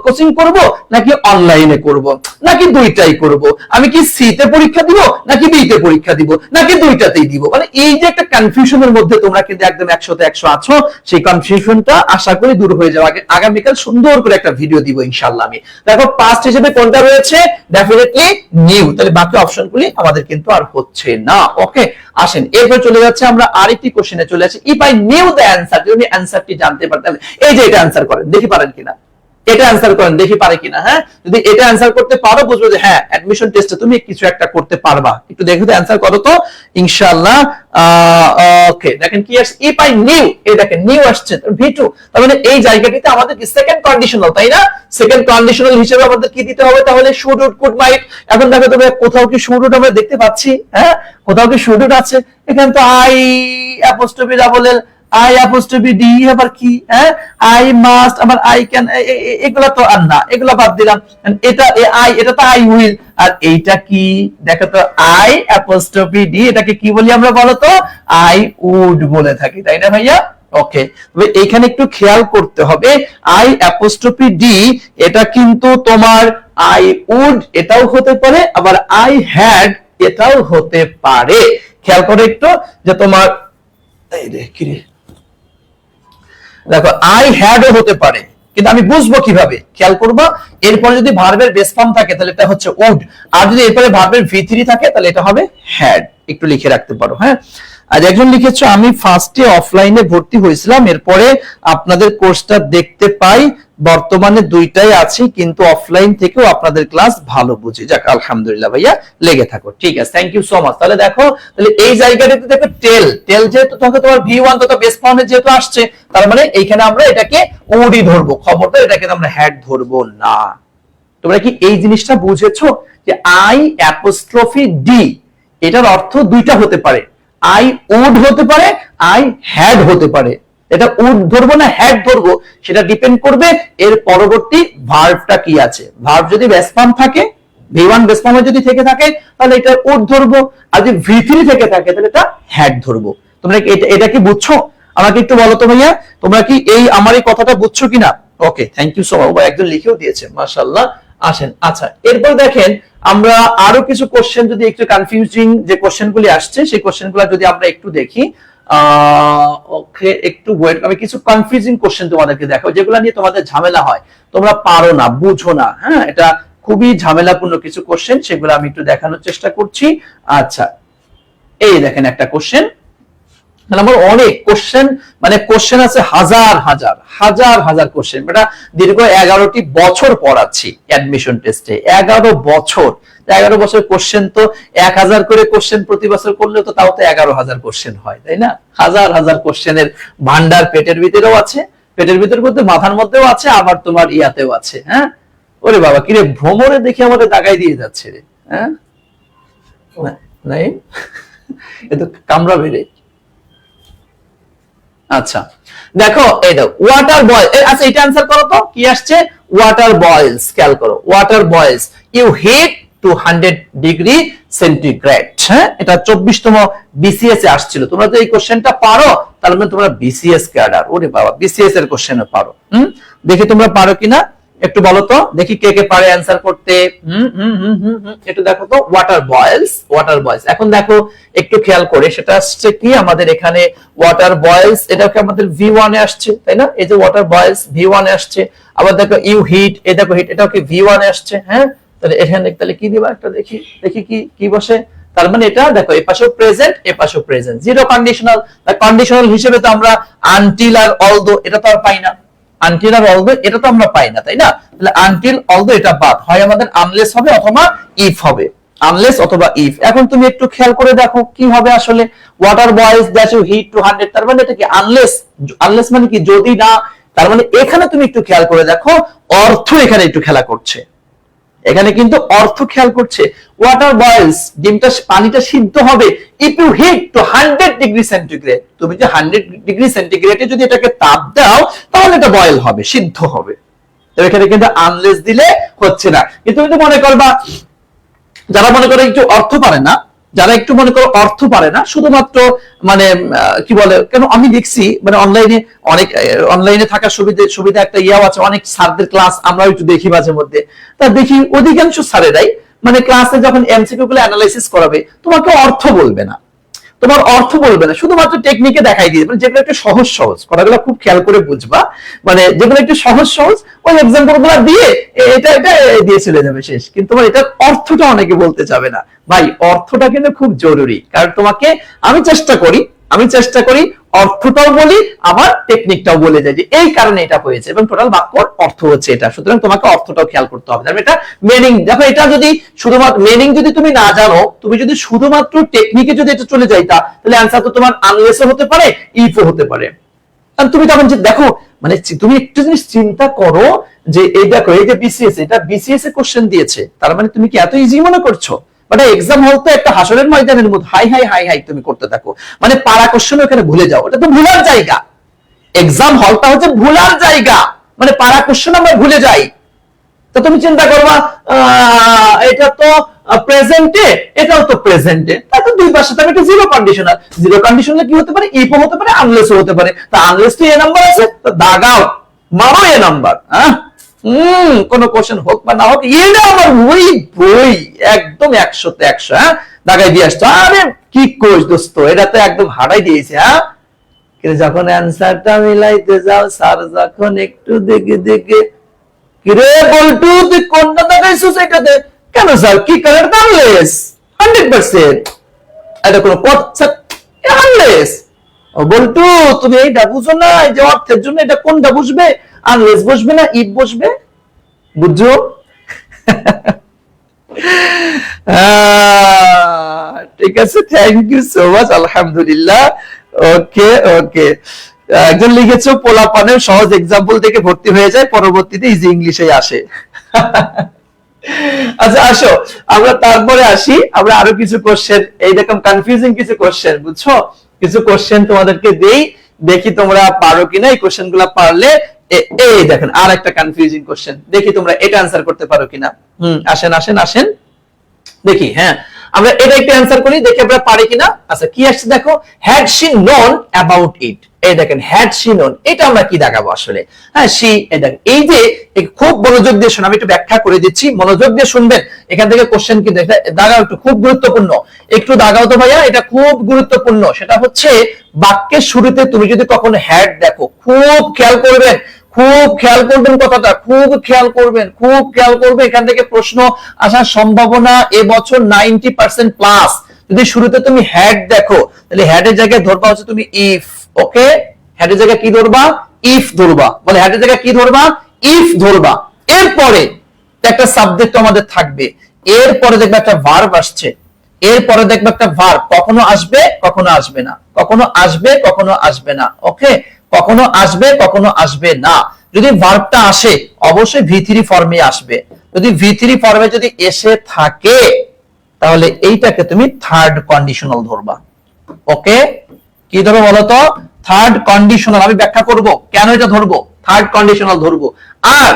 কোচিং করব নাকি অনলাইনে করব, নাকি দুইটাই করব? আমি কি সি তে পরীক্ষা দিব নাকি বি তে পরীক্ষা দিব, নাকি দুইটাতেই দিব? মানে এই যে একটা কনফিউশনের মধ্যে তোমরা কিন্তু একদম 100 তে 100 আছো, সেই কনফিউশনটা আশা করি দূর হয়ে যাবে। আগামীকাল সুন্দর করে একটা ভিডিও দিব ইনশাআল্লাহ আমি। দেখো পাস্ট হিসেবে কোনটা রয়েছে? Definitely new. তাহলে বাকি অপশনগুলি আমাদের কিন্তু আর হচ্ছে না। ওকে, আসেন এরপর চলে যাচ্ছে আমরা আরেকটি কোশ্চেনে চলে আসি। If I knew the answer, যদি অ্যানসারটি জানতে পারতাম। এই যে এটা অ্যানসার করেন, দেখি পারেন কিনা, এটা অ্যানসার করেন দেখি পারে কিনা। হ্যাঁ, যদি এটা অ্যানসার করতে পারো বুঝবো যে হ্যাঁ অ্যাডমিশন টেস্টে তুমি কিছু একটা করতে পারবা। একটু দেখো তো অ্যানসার করো তো ইনশাআল্লাহ। ওকে, দেখেন কি আসছে? ইফ আই নিউ, এই দেখেন নিউ আসছে ভি2। তার মানে এই জায়গাটিতে আমাদের কি সেকেন্ড কন্ডিশনাল, তাই না? সেকেন্ড কন্ডিশনাল হিসেবে আমাদের কি দিতে হবে তাহলে? Should would could might. এখন দেখো তবে কোথাও কি শুড উড আমরা দেখতে পাচ্ছি? হ্যাঁ, কোথাও কি শুড উড আছে? এখানে তো I apostrophe double L, I apostrophe D, আবার কি হ্যাঁ আই মাস্ট, আবার আই ক্যান, এগুলা তো আর না, এগুলা বাদ দিলাম। এটা আই, এটা তো আই উইল। আর এইটা কি দেখো তো? আই অ্যাপোস্ট্রফি ডি, এটাকে কি বলি আমরা বলো তো? আই উড বলে থাকি, তাই না ভাইয়া? ওকে, তবে এইখানে একটু খেয়াল করতে হবে, আই অ্যাপোস্ট্রফি ডি এটা কিন্তু তোমার আই উড এটাও হতে পারে, আবার আই হ্যাড এটাও হতে পারে। খেয়াল করে একটু যে তোমার এই রে কি রে, দেখো আই হ্যাডও হতে পারে, কিন্তু আমি বুঝবো কিভাবে? খেয়াল করবো, এরপরে যদি ভার্বের বেস ফর্ম থাকে তাহলে এটা হচ্ছে উড, আর যদি এরপরে ভার্বের ভি3 থাকে তাহলে এটা হবে হ্যাড। একটু লিখে রাখতে পারো। হ্যাঁ, আর একজন লিখেছো আমি ফার্স্টে অফলাইনে ভর্তি হয়েছিলাম, এরপরে আপনাদের কোর্সটা দেখতে পাই, বর্তমানে দুইটাই আছি, কিন্তু অফলাইন থেকেও আপনাদের ক্লাস ভালো বুঝি। যাক আলহামদুলিল্লাহ ভাইয়া, লেগে থাকো। ঠিক আছে, থ্যাংক ইউ সো মাচ। তাহলে দেখো, তাহলে এই জায়গাটাতে দেখো টেল, টেল যেহেতু তোমার ভি1 তো বেস ফর্মে যেহেতু আসছে, তার মানে এইখানে আমরা এটাকে ওডি ধরবো, খবরটা এটাকে আমরা হ্যাড ধরবো না। তোমরা কি এই জিনিসটা বুঝেছো যে আই অ্যাপোস্ট্রফি ডি এটার অর্থ দুইটা হতে পারে, আই উড হতে পারে, আই হ্যাড হতে পারে। এটা উড ধরবো না হ্যাড ধরবো সেটা ডিপেন্ড করবে এর পরবর্তী ভার্বটা কি আছে। ভার্ব যদি বেস ফর্ম থাকে, ভি1 বেস ফর্মে যদি থেকে থাকে তাহলে এটা উড ধরবো, আর যদি ভি3 থেকে থাকে তাহলে এটা হ্যাড ধরবো। তোমরা কি এটা কি বুঝছো? আমাকে একটু বলো তো ভাইয়া, তোমরা কি এই আমার এই কথাটা বুঝছো কিনা? ওকে, থ্যাংক ইউ সো মাচ। একজন লিখেও দিয়েছে, মাশাআল্লাহ। আসেন, আচ্ছা এরপর দেখেন আমরা আরো কিছু কোশ্চেন, যদি একটু কনফিউজিং যে কোশ্চেনগুলি আসছে সেই কোশ্চেনগুলো যদি আমরা একটু দেখি। ওকে, একটু ওয়েট, আমি কিছু কনফিউজিং কোশ্চেন তোমাদেরকে দেখাবো যেগুলো নিয়ে তোমাদের ঝামেলা হয়, তোমরা পারো না, বুঝো না। হ্যাঁ, এটা খুবই ঝামেলাপূর্ণ কিছু কোশ্চেন, সেগুলো আমি একটু দেখানোর চেষ্টা করছি। আচ্ছা, এই দেখেন একটা কোশ্চেন, আমার অনেক কোশ্চেন, মানে কোশ্চেন আছে হাজার হাজার হাজার হাজার কোশ্চেন। এটা দীর্ঘ 11টি বছর পড়াচ্ছি অ্যাডমিশন টেস্টে, 11 বছর। 11 বছর কোশ্চেন তো 1000 করে কোশ্চেন প্রতি বছর করলে তো তাও তো 11,000 কোশ্চেন হয়, তাই না? হাজার হাজার কোশ্চেনের ভান্ডার পেটের ভিতরেও আছে, পেটের ভিতর বলতে মাথার মধ্যেও আছে, আবার তোমার ইয়াতেও আছে। হ্যাঁ, ওরে বাবা, কিরে ভ্রমণে দেখে আমাদের দাগাই দিয়ে যাচ্ছে রে। হ্যাঁ, নাই এ তো কামড়া বেড়ে। আচ্ছা দেখো, এই দাও ওয়াটার বয়েল। আচ্ছা এটা आंसर করো তো, কি আসছে? Water boils. খেয়াল করো, water boils you heat to 100 degree centigrade. হ্যাঁ, এটা 24তম বিসিএস এ আসছিল। তোমরা তো এই কোশ্চেনটা পারো, তার মানে তোমরা বিসিএস ক্যাডার। ওরে বাবা, বিসিএস এর কোশ্চেনও পারো। দেখি তোমরা পারো কিনা একটু বলো তো, দেখি কে কে পারে অ্যান্সার করতে। একটু দেখো তো, ওয়াটার বয়েলস, ওয়াটার বয়েলস। এখন দেখো একটু খেয়াল করে, সেটা আসছে কি আমাদের এখানে ওয়াটার বয়েলস, এটাকে আমাদের V1 এ আসছে, তাই না? এই যে ওয়াটার বয়েলস V1 এ আসছে। আবার দেখো ইউ হিট, এই দেখো হিট, এটাও কি V1 এ আসছে। হ্যাঁ, তাহলে এখানে তাহলে কি দিবা একটা দেখি, দেখি কি কি বসে। তার মানে এটা দেখো এই পাশেও প্রেজেন্ট, এই পাশেও প্রেজেন্ট, জিরো কন্ডিশনাল। কন্ডিশনাল হিসেবে তো আমরা আনটিল আর অলদো এটা তো আর পাই না, আনটিল আর অলদো এটা তো আমরা পাই না, তাই না? তাহলে আনটিল অলদো এটা বাদ, হয় আমাদের আনলেস হবে অথবা ইফ হবে, আনলেস অথবা ইফ। এখন তুমি একটু খেয়াল করে দেখো কি হবে আসলে। Water boils that you heat to 100, তার মানে এটা কি আনলেস? আনলেস মানে কি যদি না, তার মানে এখানে তুমি একটু খেয়াল করে দেখো, অর্থ এখানে একটু খেলা করছে, এখানে কিন্তু অর্থ খেয়াল করছে। ওয়াটার বয়েলস, ডিমটা পানিটা সিদ্ধ হবে if you heat to 100 degree centigrade. তুমি যে 100 ডিগ্রি সেন্টিগ্রেডে যদি এটাকে তাপ দাও, তাহলে এটা বয়েল হবে, সিদ্ধ হবে। তো এখানে কিন্তু আনলেস দিলে হচ্ছে না। কিন্তু তুমি তো মনে করবা, যারা মনে করে একটু অর্থ পারে না, যারা একটু মনে করো অর্থ পারে না, শুধুমাত্র মানে কি বলে, কেন আমি দেখছি মানে অনলাইনে, অনেক অনলাইনে থাকার সুবিধা একটা ইয়াও আছে, অনেক স্যারদের ক্লাস আমরাও একটু দেখি মাঝে মধ্যে। তা দেখি অধিকাংশ স্যারেরাই মানে ক্লাসে যখন এমসিকিউ গুলো অ্যানালাইসিস করাবে, তোমাকে অর্থ বলবে না, তোমার অর্থ বলবে না, শুধুমাত্র টেকনিকে দেখাই দিয়ে, মানে যেগুলো একটু সহজ সহজ, কথাগুলো খুব খেয়াল করে বুঝবা, মানে যেগুলো একটু সহজ সহজ ওই এক্সাম্পল গুলো দিয়ে এটা এটা দিয়ে চলে যাবে, শেষ। কিন্তু তোমার এটার অর্থটা অনেকে বলতে যাবে না। ভাই অর্থটা কিন্তু খুব জরুরি, কারণ তোমাকে আমি চেষ্টা করি অর্থটাও বলি, আবার টেকনিকটাও বলে যাই যে এই কারণে এটা হয়েছে, এবং টোটাল বাক্যর অর্থ হচ্ছে এটা। সুতরাং তোমাকে অর্থটাও খেয়াল করতে হবে। এটা মিনিং দেখো, এটা যদি শুধুমাত্র মিনিং যদি তুমি না জানো, তুমি যদি শুধুমাত্র টেকনিকে যদি এটা চলে যাইতা, তাহলে অ্যান্সার তো তোমার আনলেসও হতে পারে, ইফও হতে পারে। কারণ তুমি তখন যে দেখো, মানে তুমি একটু জিনিস চিন্তা করো যে এই দেখো, এই যে বিসিএস, এটা বিসিএস এ কোশ্চেন দিয়েছে, তার মানে তুমি কি এত ইজি মনে করছো? বাট এক্সাম হল তো একটা হাসরের ময়দানের মধ্যে হাই হাই হাই হাই তুমি করতে থাকো, মানে পারা কোশ্চেন ওখানে ভুলে যাও, ওটা তো ভুলার জায়গা। এক্সাম হলটা হচ্ছে ভুলার জায়গা, মানে পারা কোশ্চেন আমরা ভুলে যাই। তো তুমি চিন্তা করবা এটা তো প্রেজেন্টে, এটাও তো প্রেজেন্টে, তাহলে দুই পাশে তো একটা জিরো কন্ডিশনাল। জিরো কন্ডিশনালে কি হতে পারে? ইফও হতে পারে, আনলেসও হতে পারে। তা আনলেস তো এ নাম্বার আছে, তো দাগাও, মারো এ নাম্বার। হ্যাঁ, কোন কোশ্চেন হোক বা না হোক, এটা আমার বই একদম 100তে 100। হ্যাঁ, দাগাই দিয়ে আসতো। আরে কি কোচ দোস্ত, এটা তো একদম হারাই দিয়েছে। হ্যাঁ, কিন্তু যখন অ্যান্সারটা মিলাইতে যাও, স্যার যখন একটু দেখে দেখে, কিরে বল্টু তুই কোনটা দেখাইছিস এটাতে? কেন স্যার, কি কালার? আনলেস 100%। এটা কোনো কথা? আনলেস। ও বল্টু, তুমি এইটা বুঝো না, এই যে অর্থের জন্য এটা কোনটা বুঝবে? আনলেস বসবে না ইফ বসবে, বুঝছো? ঠিক আছে, থ্যাংক ইউ সো মাচ, আলহামদুলিল্লাহ। ওকে ওকে, একজন লিখেছো পোলাপানের সহজ এক্সাম্পল থেকে ভর্তি হয়ে যায়, পরবর্তীতে ইজি ইংলিশে আসে। আচ্ছা আসো, আমরা তারপরে আসি, আমরা আরো কিছু কোশ্চেন, এইরকম কনফিউজিং কিছু কোশ্চেন, বুঝছো, কিছু কোশ্চেন তোমাদেরকে দেই, দেখি তোমরা পারো কিনা। এই কোশ্চেন গুলা পারলে, এই দেখেন আর একটা কনফিউজিং কোশ্চেন, দেখি তোমরা এটা অ্যান্সার করতে পারো কিনা। আসেন আসেন আসেন দেখি। হ্যাঁ, আমরা এটা একটু অ্যান্সার করি, দেখি আমরা পারি কিনা। আচ্ছা কি আসছে দেখো, had she known about it. এই দেখেন হ্যাড শি নোন, এটা আমরা কি দেখাবো আসলে? হ্যাঁ, শি, এই দেখেন, এই যে খুব মনোযোগ দিয়ে শুনুন, আমি একটু ব্যাখ্যা করে দিচ্ছি, মনোযোগ দিয়ে শুনবেন। এখান থেকে কোশ্চেন কি দাগাও, একটু খুব গুরুত্বপূর্ণ, একটু দাগাও তো ভাইয়া, এটা খুব গুরুত্বপূর্ণ। সেটা হচ্ছে বাক্যের শুরুতে তুমি যদি কখনো হ্যাড দেখো, খুব খেয়াল করবেন, খুব খেয়াল করবেন কথাটা, খুব খেয়াল করবেন, খুব খেয়াল করবে। এখান থেকে প্রশ্ন আসার সম্ভাবনা এবছর 90% প্লাস। যদি শুরুতে তুমি হ্যাড দেখো, তাহলে হেডের জায়গায় ধরবা হচ্ছে তুমি ইফ। ওকে, হেডের জায়গায় কি ধরবা? ইফ ধরবা। বলে হেডের জায়গায় কি ধরবা? ইফ ধরবা। এরপরে একটা সাবজেক্ট আমাদের থাকবে, এরপরে দেখবে একটা ভার্ব আসছে, এরপরে দেখবে একটা ভার্ব কখনো আসবে কখনো আসবে না, কখনো আসবে কখনো আসবে না। ওকে, কখনো আসবে কখনো আসবে না। যদি ভার্বটা আসে অবশ্যই ভি3 ফর্মে আসবে। যদি ভি3 ফর্মে যদি এসে থাকে তাহলে এইটাকে তুমি থার্ড কন্ডিশনাল ধরবা। ওকে, কি ধরবো বলো তো? Third conditional. আমি ব্যাখ্যা করব কেন এটা ধরবো, থার্ড কন্ডিশনাল ধরবো। আর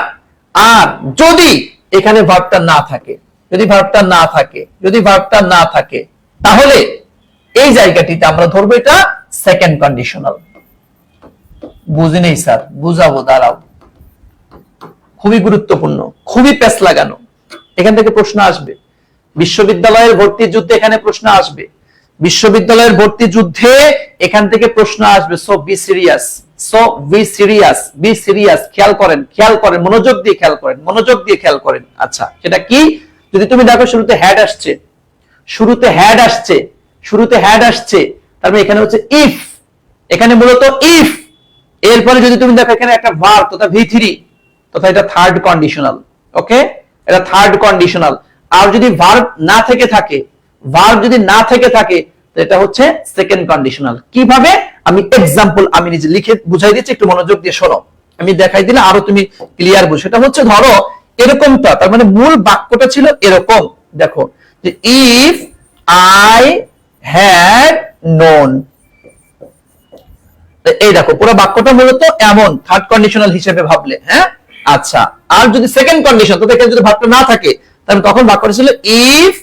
আর যদি এখানে ভার্বটা না থাকে, যদি ভার্বটা না থাকে, যদি ভার্বটা না থাকে তাহলে এই জায়গাটিতে আমরা ধরবো এটা সেকেন্ড কন্ডিশনাল। বুঝি নেই স্যার? বুঝাবো, দাঁড়াও। খুবই গুরুত্বপূর্ণ, খুবই পেস লাগানো। এখান থেকে প্রশ্ন আসবে, বিশ্ববিদ্যালয়ের ভর্তি যুদ্ধে এখানে প্রশ্ন আসবে, বিশ্ববিদ্যালয়ের ভর্তি যুদ্ধে এখান থেকে প্রশ্ন আসবে। So be serious, so be serious, be serious. খেয়াল করেন, খেয়াল করেন, মনোযোগ দিয়ে খেয়াল করেন, মনোযোগ দিয়ে খেয়াল করেন। আচ্ছা, সেটা কি? যদি তুমি দেখো শুরুতে হ্যাড আসছে, শুরুতে হ্যাড আসছে, শুরুতে হ্যাড আসছে, তার মানে এখানে হচ্ছে ইফ, এখানে মূলত ইফ। এরপরে যদি তুমি দেখো এখানে একটা ভার্ব তথা ভি3 তথা এটা থার্ড কন্ডিশনাল। ওকে, এটা থার্ড কন্ডিশনাল। আর যদি ভার্ব না থেকে থাকে, ভার্ব যদি না থেকে থাকে এটা হচ্ছে সেকেন্ড কন্ডিশনাল। কিভাবে? আমি এক্সাম্পল আমি নিজে লিখে বুঝাই দিচ্ছি, একটু মনোযোগ দিয়ে শোনো। আমি দেখাই দিলে আরো তুমি ক্লিয়ার বুঝো। এটা হচ্ছে ধরো এরকমটা, তার মানে মূল বাক্যটা ছিল এরকম। দেখো যে ইফ আই হ্যাড নোন, এই দেখো পুরো বাক্যটা মূলত এমন থার্ড কন্ডিশনাল হিসেবে ভাবলে। হ্যাঁ, আচ্ছা। আর যদি সেকেন্ড কন্ডিশন, তো এখানে যদি ভাবটা না থাকে তাহলে তখন বাক্যটা ছিল ইফ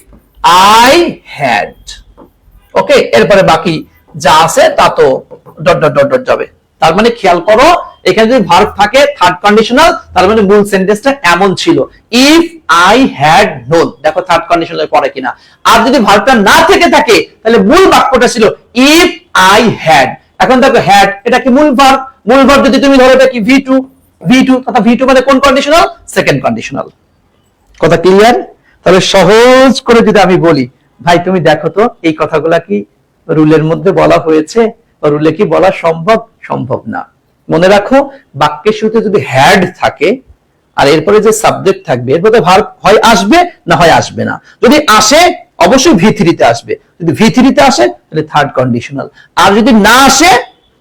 আই হ্যাড। ওকে, এরপরে বাকি যা আছে তা তো ডট ডট ডট ডট যাবে। তার মানে খেয়াল করো, এখানে যদি ভার্ব থাকে থার্ড কন্ডিশনাল, তার মানে মূল সেন্টেন্সটা এমন ছিল, ইফ আই হ্যাড নোন। দেখো থার্ড কন্ডিশনাল পড়ে কিনা। আর যদি ভার্বটা না থেকে থাকে তাহলে মূল বাক্যটা ছিল ইফ আই হ্যাড। এখন দেখো হ্যাড এটা কি মূল ভার্ব, মূল ভার্ব যদি তুমি ধরো এটা কি ভি2, ভি2 তথা ভি2 মানে কোন কন্ডিশনাল? Second conditional. কথা ক্লিয়ার? তাহলে সহজ করে যদি আমি বলি, ভাই তুমি দেখো তো এই কথাগুলা কি রুলের মধ্যে বলা হয়েছে, বা রুলে কি বলা সম্ভব? সম্ভব না। মনে রাখো, বাক্যের শুরুতে যদি হ্যাড থাকে আর এরপরে যে সাবজেক্ট থাকবে এরপরে ভার্ব হয় আসবে না হয় আসবে না। যদি আসে অবশ্যই ভি3 তে আসবে, যদি ভি3 তে আসে তাহলে থার্ড কন্ডিশনাল। আর যদি না আসে,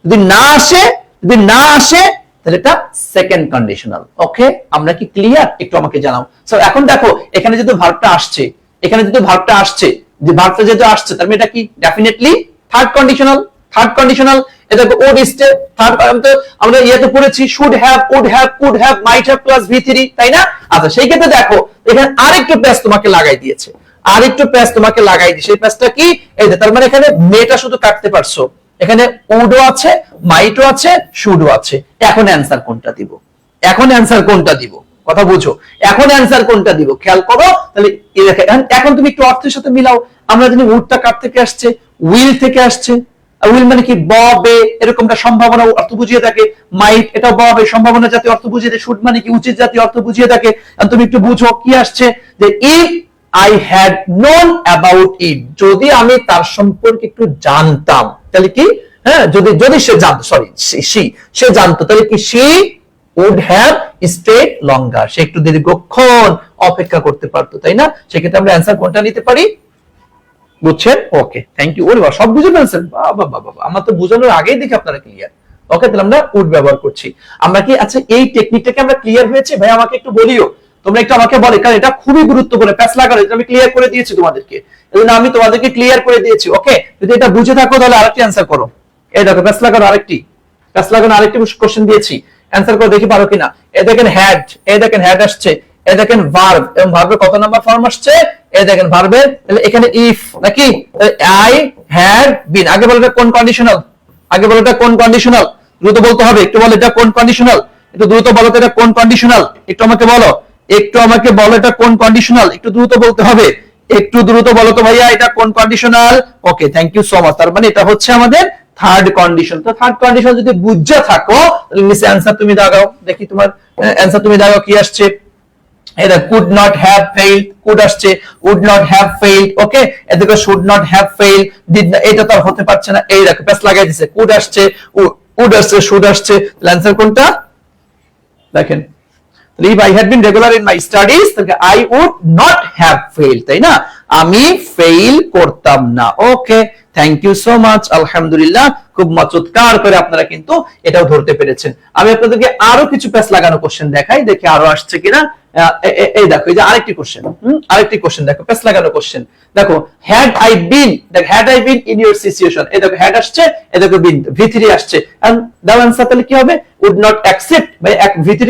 যদি না আসে, যদি না আসে তাহলে এটা সেকেন্ড কন্ডিশনাল। ওকে, আমরা কি ক্লিয়ার? একটু আমাকে জানাও। স্যার এখন দেখো এখানে যেহেতু ভার্বটা আসছে, এখানে যেহেতু ভার্বটা আসছে, যে ভার্বটা যেহেতু আসছে তার মানে এটা কি definitely third conditional. Third conditional. এটা ওড স্টে থার্ড, আমরা ইয়েতে পড়েছি should have, would have, could have, might have plus ভি3, তাই না? আচ্ছা, সেই ক্ষেত্রে দেখো এখানে আরেকটু প্যাচ তোমাকে লাগাই দিয়েছে, আরেকটু প্যাচ তোমাকে লাগাই দিয়েছে। সেই প্যাচটা কি? এই যে তার মানে এখানে মেটা শুধু কাটতে পারছো, এখানে উডও আছে, মাইটও আছে, শুডও আছে। এখন অ্যানসার কোনটা দিব? এখন অ্যানসার কোনটা দিব? কথা বুঝো, এখন অ্যানসার কোনটা দিব? খেয়াল করো। তাহলে এখন তুমি একটু অর্থের সাথে মিলাও। আমরা জানি উডটা কার থেকে আসছে? উইল থেকে আসছে। উইল মানে কি? ববে, এরকমটা সম্ভাবনা অর্থ বুঝিয়ে থাকে। মাইট এটাও ববে সম্ভাবনা জাতীয় অর্থ বুঝিয়ে থাকে। শুড মানে কি? উচিত জাতীয় অর্থ বুঝিয়ে থাকে। তুমি একটু বুঝো কি আসছে, যে if I had known about it, যদি আমি তার সম্পর্কে একটু জানতাম তাহলে কি? হ্যাঁ, যদি যদি সে জানতো, সরি সে জানতো তাহলে কি? she would have stayed longer, সে একটু দীর্ঘক্ষণ অপেক্ষা করতে পারতো, তাই না? সেক্ষেত্রে আমরা অ্যান্সার কোনটা নিতে পারি? বুঝছেন? ওকে, থ্যাংক ইউ। ওরে বাবা, সব বুঝে ফেলছেন, বাবা বাবা, আমার তো বোঝানোর আগেই দেখি আপনারা ক্লিয়ার। ওকে, তাহলে আমরা উড ব্যবহার করছি। আমরা কি আচ্ছা এই টেকনিকটাকে আমরা ক্লিয়ার হয়েছে? ভাই আমাকে একটু বলিও, তোমরা একটু আমাকে বলে, কারণ এটা খুবই গুরুত্বপূর্ণ। প্যাচ লাগানো এটা আমি ক্লিয়ার করে দিয়েছি তোমাদেরকে, এজন্য আমি তোমাদেরকে ক্লিয়ার করে দিয়েছি। ওকে, যদি এটা বুঝে থাকো তাহলে আরেকটি অ্যানসার করো। এই দেখো প্যাচ লাগানো আরেকটি, প্যাচ লাগানো আরেকটি কোশ্চেন দিয়েছি, অ্যানসার করে দেখি পারো কিনা। এই দেখেন হ্যাড, এই দেখেন হ্যাড আসছে, এই দেখেন ভার্ব, এবং ভার্বের কত নাম্বার ফর্ম আসছে? এই দেখেন ভার্বের, তাহলে এখানে ইফ নাকি আই হ্যাড বিন। আগে বলো এটা কোন কন্ডিশনাল? আগে বলো এটা কোন কন্ডিশনাল? দ্রুত বলতে হবে, একটু বলো এটা কোন কন্ডিশনাল? একটু দ্রুত বলো তো এটা কোন কন্ডিশনাল? একটু আমাকে বলো, একটু আমাকে বলো এটা কোন কন্ডিশনাল? একটু দ্রুত বলতে হবে, একটু দ্রুত বলো তো ভাইয়া এটা কোন conditional? Okay, thank you so much. তার মানে এটা হচ্ছে আমাদের থার্ড কন্ডিশন। তো থার্ড কন্ডিশন যদি বুঝে থাকো তাহলে নিচে অ্যানসার তুমি দাগাও, দেখি তোমার অ্যানসার তুমি দাগাও কি আসছে। এই দেখো could not have failed, could আসছে, উড নট হ্যাভ ফেইলড, ওকে। এদিকে should not have failed, did না, এটা তো আর হতে পারছে না। এই দেখো প্যাচ লাগাই দিয়েছে, কুড আসছে, উড আসছে, শুড আসছে, অ্যানসার কোনটা দেখেন। If I had been regular in my studies, I would not have failed, তাই না, আমি ফেইল করতাম না। ওকে, থ্যাংক ইউ সো মাচ, আলহামদুলিল্লাহ, খুব চমৎকার করে আপনারা কিন্তু এটাও ধরতে পেরেছেন। আমি আপনাদেরকে আরো কিছু প্যাচ লাগানো কোশ্চেন দেখাই, দেখি আরো আসছে কিনা। এই দেখো, এই যে আরেকটি কোশ্চেন দেখো, প্যাচ লাগানো কোশ্চেন দেখো, হ্যাড আই বিন, দেখো had I been in your situation, এই দেখো হ্যাড আসছে, এই দেখো বিন, ভি3 আসছে, এন্ড দাও आंसर তাহলে কি হবে, উড নট অ্যাকসেপ্ট, ভাই এক ভি3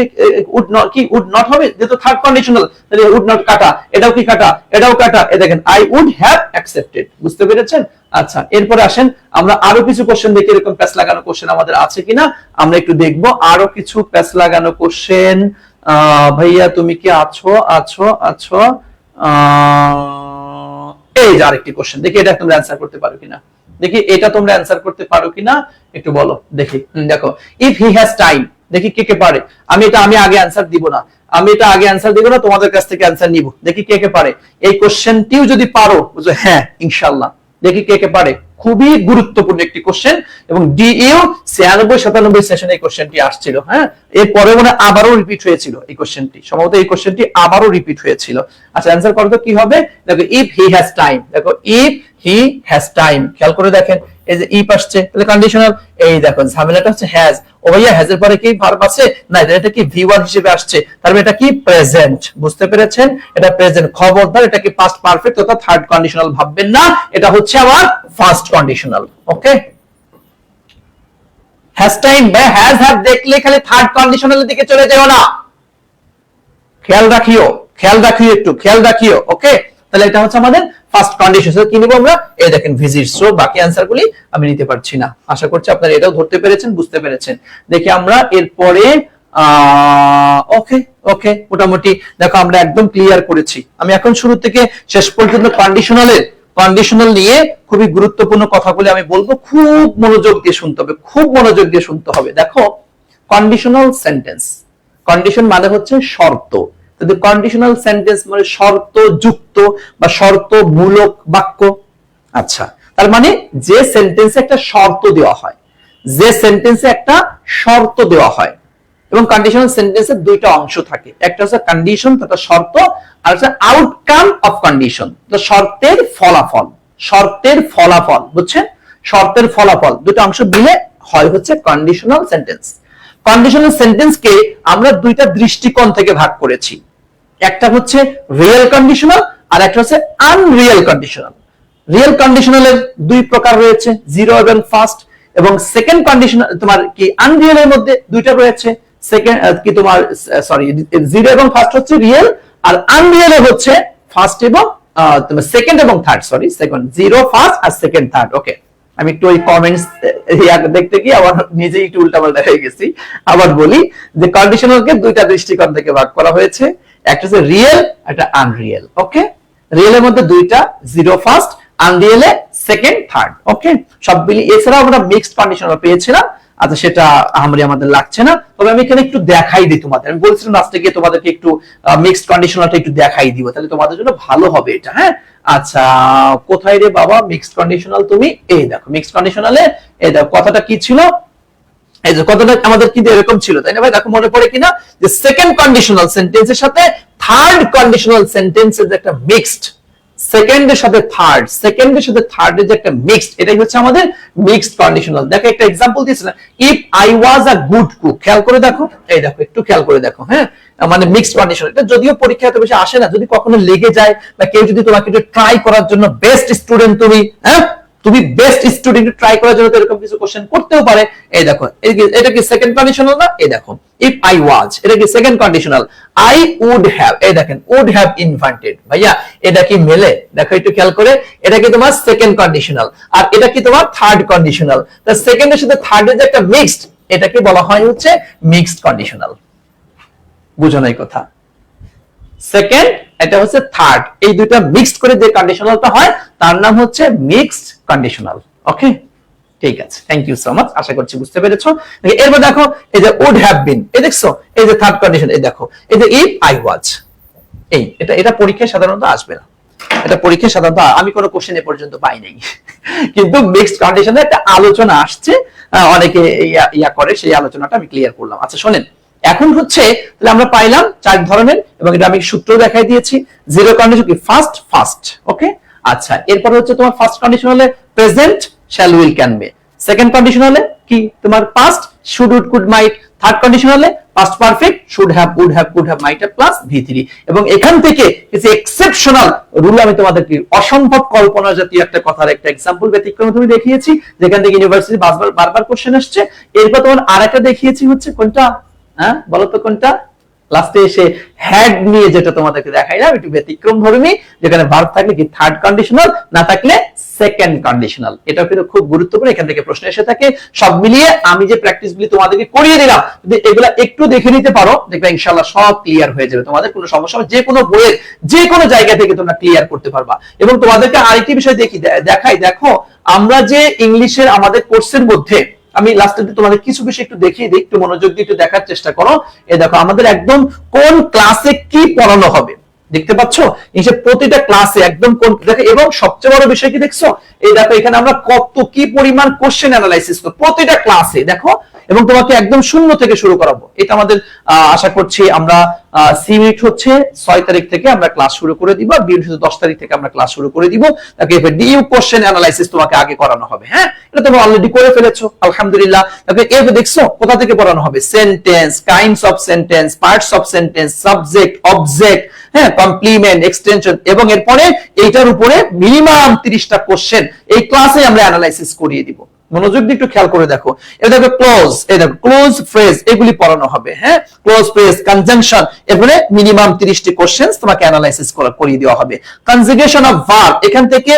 উড নট কি উড নট হবে, যেহেতু থার্ড কন্ডিশনাল, তাহলে উড নট কাটা, এটাও কি কাটা, এটাও কাটা, এই দেখেন আই উড হ্যাভ অ্যাকসেপ্টেড, বুঝতে পেরেছেন। আচ্ছা, এরপর আসেন আমরা আরো কিছু কোশ্চেন দেখি, এরকম প্যাচ লাগানো কোশ্চেন আমাদের আছে কিনা আমরা একটু দেখবো। আরো কিছু প্যাচ লাগানো কোশ্চেন, ভাইয়া তুমি কি আছো আছো আছো, এই যে আরেকটি কোশ্চেন, দেখি এটা তোমরা অ্যানসার করতে পারো কিনা, দেখি এটা তোমরা অ্যানসার করতে পারো কিনা একটু বলো দেখি। দেখো, ইফ হি হ্যাজ টাইম, দেখি কে কে পারে। আমি আগে অ্যানসার দিব না, তোমাদের কাছ থেকে অ্যানসার নিব, দেখি কে কে পারে। এই কোশ্চেনটিও যদি পারো, বুঝো, হ্যাঁ ইনশাআল্লাহ, দেখি কে কে পারে। খুবই গুরুত্বপূর্ণ একটি কোশ্চেন, এবং ডিইউ 96-97 সেশনে এই কোশ্চেনটি আসছিল। হ্যাঁ, এরপরে মনে আবারও রিপিট হয়েছিল এই কোশ্চেনটি, সম্ভবত এই কোশ্চেনটি আবারও রিপিট হয়েছিল। আচ্ছা, অ্যানসার করো তো কি হবে। দেখো, ইফ হি হ্যাজ টাইম, দেখো ইফ হি হ্যাজ টাইম, খেয়াল করে দেখেন, এই যে ইফ আসছে, তাহলে কন্ডিশনাল, এই দেখো ঝামেলাটা হচ্ছে হ্যাজ। ও ভাইয়া হ্যাজ এর পরে কি ভার্ব আছে? না, এটা কি ভি1 হিসেবে আসছে, তার মানে এটা কি প্রেজেন্ট, বুঝতে পেরেছেন, এটা প্রেজেন্ট। খবরদার এটা কি পাস্ট পারফেক্ট অথবা থার্ড কন্ডিশনাল ভাববেন না, এটা হচ্ছে আমার first conditional. Okay, has time বা হ্যাজ হ্যাভ দেখলে খালি থার্ড কন্ডিশনালের দিকে চলে যাও না, খেয়াল রাখিও একটু খেয়াল রাখিও। ওকে, তাহলে এটা হচ্ছে আমাদের ফার্স্ট কন্ডিশন। কি নিব আমরা, এই দেখেন ভিজিট। সো বাকি অ্যানসারগুলি আমি নিতে পারছি না, আশা করছি আপনারা এটাও ধরতে পেরেছেন, বুঝতে পেরেছেন। দেখি আমরা এরপরে ওকে ওকে, মোটামুটি দেখো আমরা একদম ক্লিয়ার করেছি। আমি এখন শুরু থেকে শেষ পর্যন্ত কন্ডিশনাল নিয়ে খুবই গুরুত্বপূর্ণ কথাগুলি আমি বলবো, খুব মনোযোগ দিয়ে শুনতে হবে। দেখো, কন্ডিশনাল সেন্টেন্স, কন্ডিশন মানে হচ্ছে শর্ত। কন্ডিশনাল সেন্টেন্স মানে শর্ত যুক্ত বা শর্তমূলক বাক্য। আচ্ছা, তার মানে যে সেন্টেন্সে একটা শর্ত দেওয়া হয়, এবং কন্ডিশনাল সেন্টেন্সের দুইটা অংশ থাকে, একটা হচ্ছে কন্ডিশন তথা শর্ত, আর হচ্ছে আউটকাম অফ কন্ডিশন, তো শর্তের ফলাফল, বুঝছেন, শর্তের ফলাফল, দুটো অংশ মিলে হয় হচ্ছে কন্ডিশনাল সেন্টেন্স। কন্ডিশনাল সেন্টেন্সকে আমরা দুইটা দৃষ্টিকোণ থেকে ভাগ করেছি, একটা হচ্ছে রিয়েল কন্ডিশনাল আর একটা হচ্ছে আনরিয়েল কন্ডিশনাল। রিয়েল কন্ডিশনালের দুই প্রকার রয়েছে, জিরো এবং ফার্স্ট, এবং সেকেন্ড কন্ডিশনাল তোমার কি আনরিয়েলের মধ্যে দুইটা রয়েছে, সেকেন্ড কি তোমার সরি জিরো এবং ফার্স্ট হচ্ছে রিয়েল, আর আনরিয়েলে হচ্ছে ফার্স্ট এবং তোমার সেকেন্ড এবং third, sorry second, zero first আর সেকেন্ড থার্ড। ওকে, আমি একটু ওই কমেন্টস দেখতে গিয়ে আবার নিজেই একটু উল্টাপাল্টা হয়ে গেছি। আবার বলি যে কন্ডিশনালকে দুইটা দৃষ্টিকোণ থেকে ভাগ করা হয়েছে, একটা হচ্ছে রিয়েল, একটা আনরিয়েল। ওকে, রিয়েলের মধ্যে দুইটা, জিরো ফার্স্ট, আনরিয়েলে সেকেন্ড থার্ড। ওকে, সব মিলিয়ে এছাড়াও আমরা মিক্সড কন্ডিশনাল পেয়েছিলাম। আচ্ছা, সেটা আমাদের লাগছে না, তবে আমি এখানে একটু দেখাই দিই তোমাদের। আমি বলছিলাম লাস্টে গিয়ে তোমাদেরকে একটু মিক্সড কন্ডিশনালটা একটু দেখাই দিব, তাহলে তোমাদের জন্য ভালো হবে এটা। হ্যাঁ, আচ্ছা, কোথায় রে বাবা মিক্সড কন্ডিশনাল তুমি? এই দেখো মিক্সড কন্ডিশনালে, এই দেখো কথাটা কি ছিল, এই যে কথাটা আমাদের কিন্তু এরকম ছিল, তাই না ভাই? দেখো মনে পড়ে কিনা যে সেকেন্ড কন্ডিশনাল সেন্টেন্সের সাথে থার্ড কন্ডিশনাল সেন্টেন্সের একটা মিক্সড, সেকেন্ডের সাথে থার্ডের যে একটা মিক্সড, এটাই হচ্ছে আমাদের মিক্সড কন্ডিশনাল। দেখো একটা एग्जांपल দিয়েছিলাম, if I was a good cook, খেয়াল করে দেখো, এই দেখো একটু খেয়াল করে দেখো। হ্যাঁ, মানে মিক্সড কন্ডিশনাল, এটা যদিও পরীক্ষায় এত বেশি আসে না, যদি কখনো লেগে যায় বা কেউ যদি তোমাকে একটু ট্রাই করার জন্য, বেস্ট স্টুডেন্ট তুমি, হ্যাঁ তুমি বেস্ট স্টুডেন্ট ট্রাই করার জন্য এরকম কিছু কোশ্চেন করতেও পারে। এই দেখো, এটা কি সেকেন্ড কন্ডিশনাল না? এই দেখো, ইফ আই ওয়াজ, এটা কি second conditional, I would have, এই দেখেন উড হ্যাভ ইনভাইটেড, ভাইয়া এটা কি মেলে? দেখো একটু খেয়াল করে, এটা কি তোমার সেকেন্ড কন্ডিশনাল, আর এটা কি তোমার থার্ড কন্ডিশনাল। তা সেকেন্ডের সাথে থার্ডের যে একটা মিক্সড, এটাকে বলা হয় হচ্ছে মিক্সড কন্ডিশনাল। বুঝো না এই কথা? সেকেন্ড, এটা হচ্ছে থার্ড, এই দুইটা মিক্সড করে যে কন্ডিশনালটা হয় তার নাম হচ্ছে মিক্সড কন্ডিশনাল। ওকে, ঠিক আছে, থ্যাংক ইউ সো মাচ, আশা করছি বুঝতে পেরেছো। এরপর দেখো, এই যে উড হ্যাভ বিন, এই দেখছো, এই যে থার্ড কন্ডিশন, এই দেখো, এই যে ইফ আই ওয়াজ, এই এটা এটা পরীক্ষায় সাধারণত আসবে না, এটা পরীক্ষায় সাধারণত আমি কোনো কোশ্চেন এ পর্যন্ত পাই নাই, কিন্তু মিক্সড কন্ডিশনে একটা আলোচনা আসছে, অনেকে ইয়া করে, সেই আলোচনাটা আমি ক্লিয়ার করলাম। আচ্ছা শোনেন, এখন হচ্ছে তাহলে আমরা পাইলাম 4 ধরনের, এবং এটা আমি সূত্র দেখাই দিয়েছি। জিরো কন্ডিশন কি ফার্স্ট ফার্স্ট, ওকে। আচ্ছা এরপর হচ্ছে তোমার ফার্স্ট কন্ডিশন হলে present shall will can be, second condition হলে কি তোমার past should would could might, third condition হলে past perfect should have would have could have might have plus V3। এবং এখান থেকে কিছু এক্সেপশনাল রুল আমি তোমাদেরকে অসম্ভব কল্পনা জাতীয় একটা কথার একটা এক্সাম্পল ব্যতিক্রম তুমি দেখিয়েছি, যেখান থেকে ইউনিভার্সিটি বারবার কোশ্চেন আসছে। এরপর তোমার আরেকটা দেখিয়েছি হচ্ছে কোনটা, হ্যাঁ বলো তো কোনটা, লাস্টে এসে হ্যাড নিয়ে যেটা তোমাদেরকে দেখাইলাম, একটু ব্যতিক্রম ধর্মী, যেখানে ভার্ব থাকলে কি থার্ড কন্ডিশনাল, না থাকলে সেকেন্ড কন্ডিশনাল। এটা কিন্তু খুব গুরুত্বপূর্ণ, এখান থেকে প্রশ্ন এসে থাকে। সব মিলিয়ে আমি যে প্র্যাকটিসগুলি তোমাদেরকে করিয়ে দিলাম, যদি এগুলা একটু দেখে নিতে পারো, দেখবে ইনশাআল্লাহ সব ক্লিয়ার হয়ে যাবে, তোমাদের কোনো সমস্যা হবে, যে কোনো বইয়ের যে কোনো জায়গা থেকে তোমরা ক্লিয়ার করতে পারবা। এবং তোমাদেরকে আরেকটি বিষয় দেখাই, দেখো আমরা যে ইংলিশের আমাদের কোর্সের মধ্যে, আমি লাস্টে তোমাদের কিছু বিষয় একটু দেখিয়ে দিই, একটু মনোযোগ দিয়ে একটু দেখার চেষ্টা করো। এই দেখো আমাদের একদম কোন ক্লাসে কি পড়ানো হবে, দেখতে পাচ্ছ হিসেব প্রতিটা ক্লাসে একদম কোন দেখো। এবং সবচেয়ে বড় বিষয় কি দেখছো, এই দেখো এখানে আমরা কত কি পরিমাণ কোশ্চেন অ্যানালাইসিস করব প্রতিটা ক্লাসে, দেখো। এবং তোমাকে একদম শূন্য থেকে শুরু করাবো, এটা আমাদের আশা করছি আমরা সি ইউনিট হচ্ছে 6 তারিখ থেকে আমরা ক্লাস শুরু করে দিব, বি ইউনিট 10 তারিখ থেকে আমরা ক্লাস শুরু করে দিব। তাকে ডিইউ কোশ্চেন অ্যানালাইসিস তোমাকে আগে করানো হবে, হ্যাঁ এটা তুমি অলরেডি করে ফেলেছো আলহামদুলিল্লাহ। তাকে এভাবে দেখছো কোথা থেকে পড়ানো হবে, sentence, kinds of sentence, parts of sentence, subject, object, হ্যাঁ কমপ্লিমেন্ট, এক্সটেনশন, এবং এরপরে এইটার উপরে মিনিমাম 30টা কোশ্চেন এই ক্লাসে আমরা অ্যানালাইসিস করিয়ে দিব। মনোযোগ দিয়ে একটু খেয়াল করে দেখো, এটা দেখো ক্লোজ, এই দেখো ক্লোজ ফ্রেজ, এগুলি পড়ানো হবে, হ্যাঁ ক্লোজ ফ্রেজ, কনজাংশন, এরপরে মিনিমাম 30টি কোশ্চেনস তোমাকে অ্যানালাইসিস করিয়ে দেওয়া হবে। কনজুগেশন অফ ভার্ব, এখান থেকে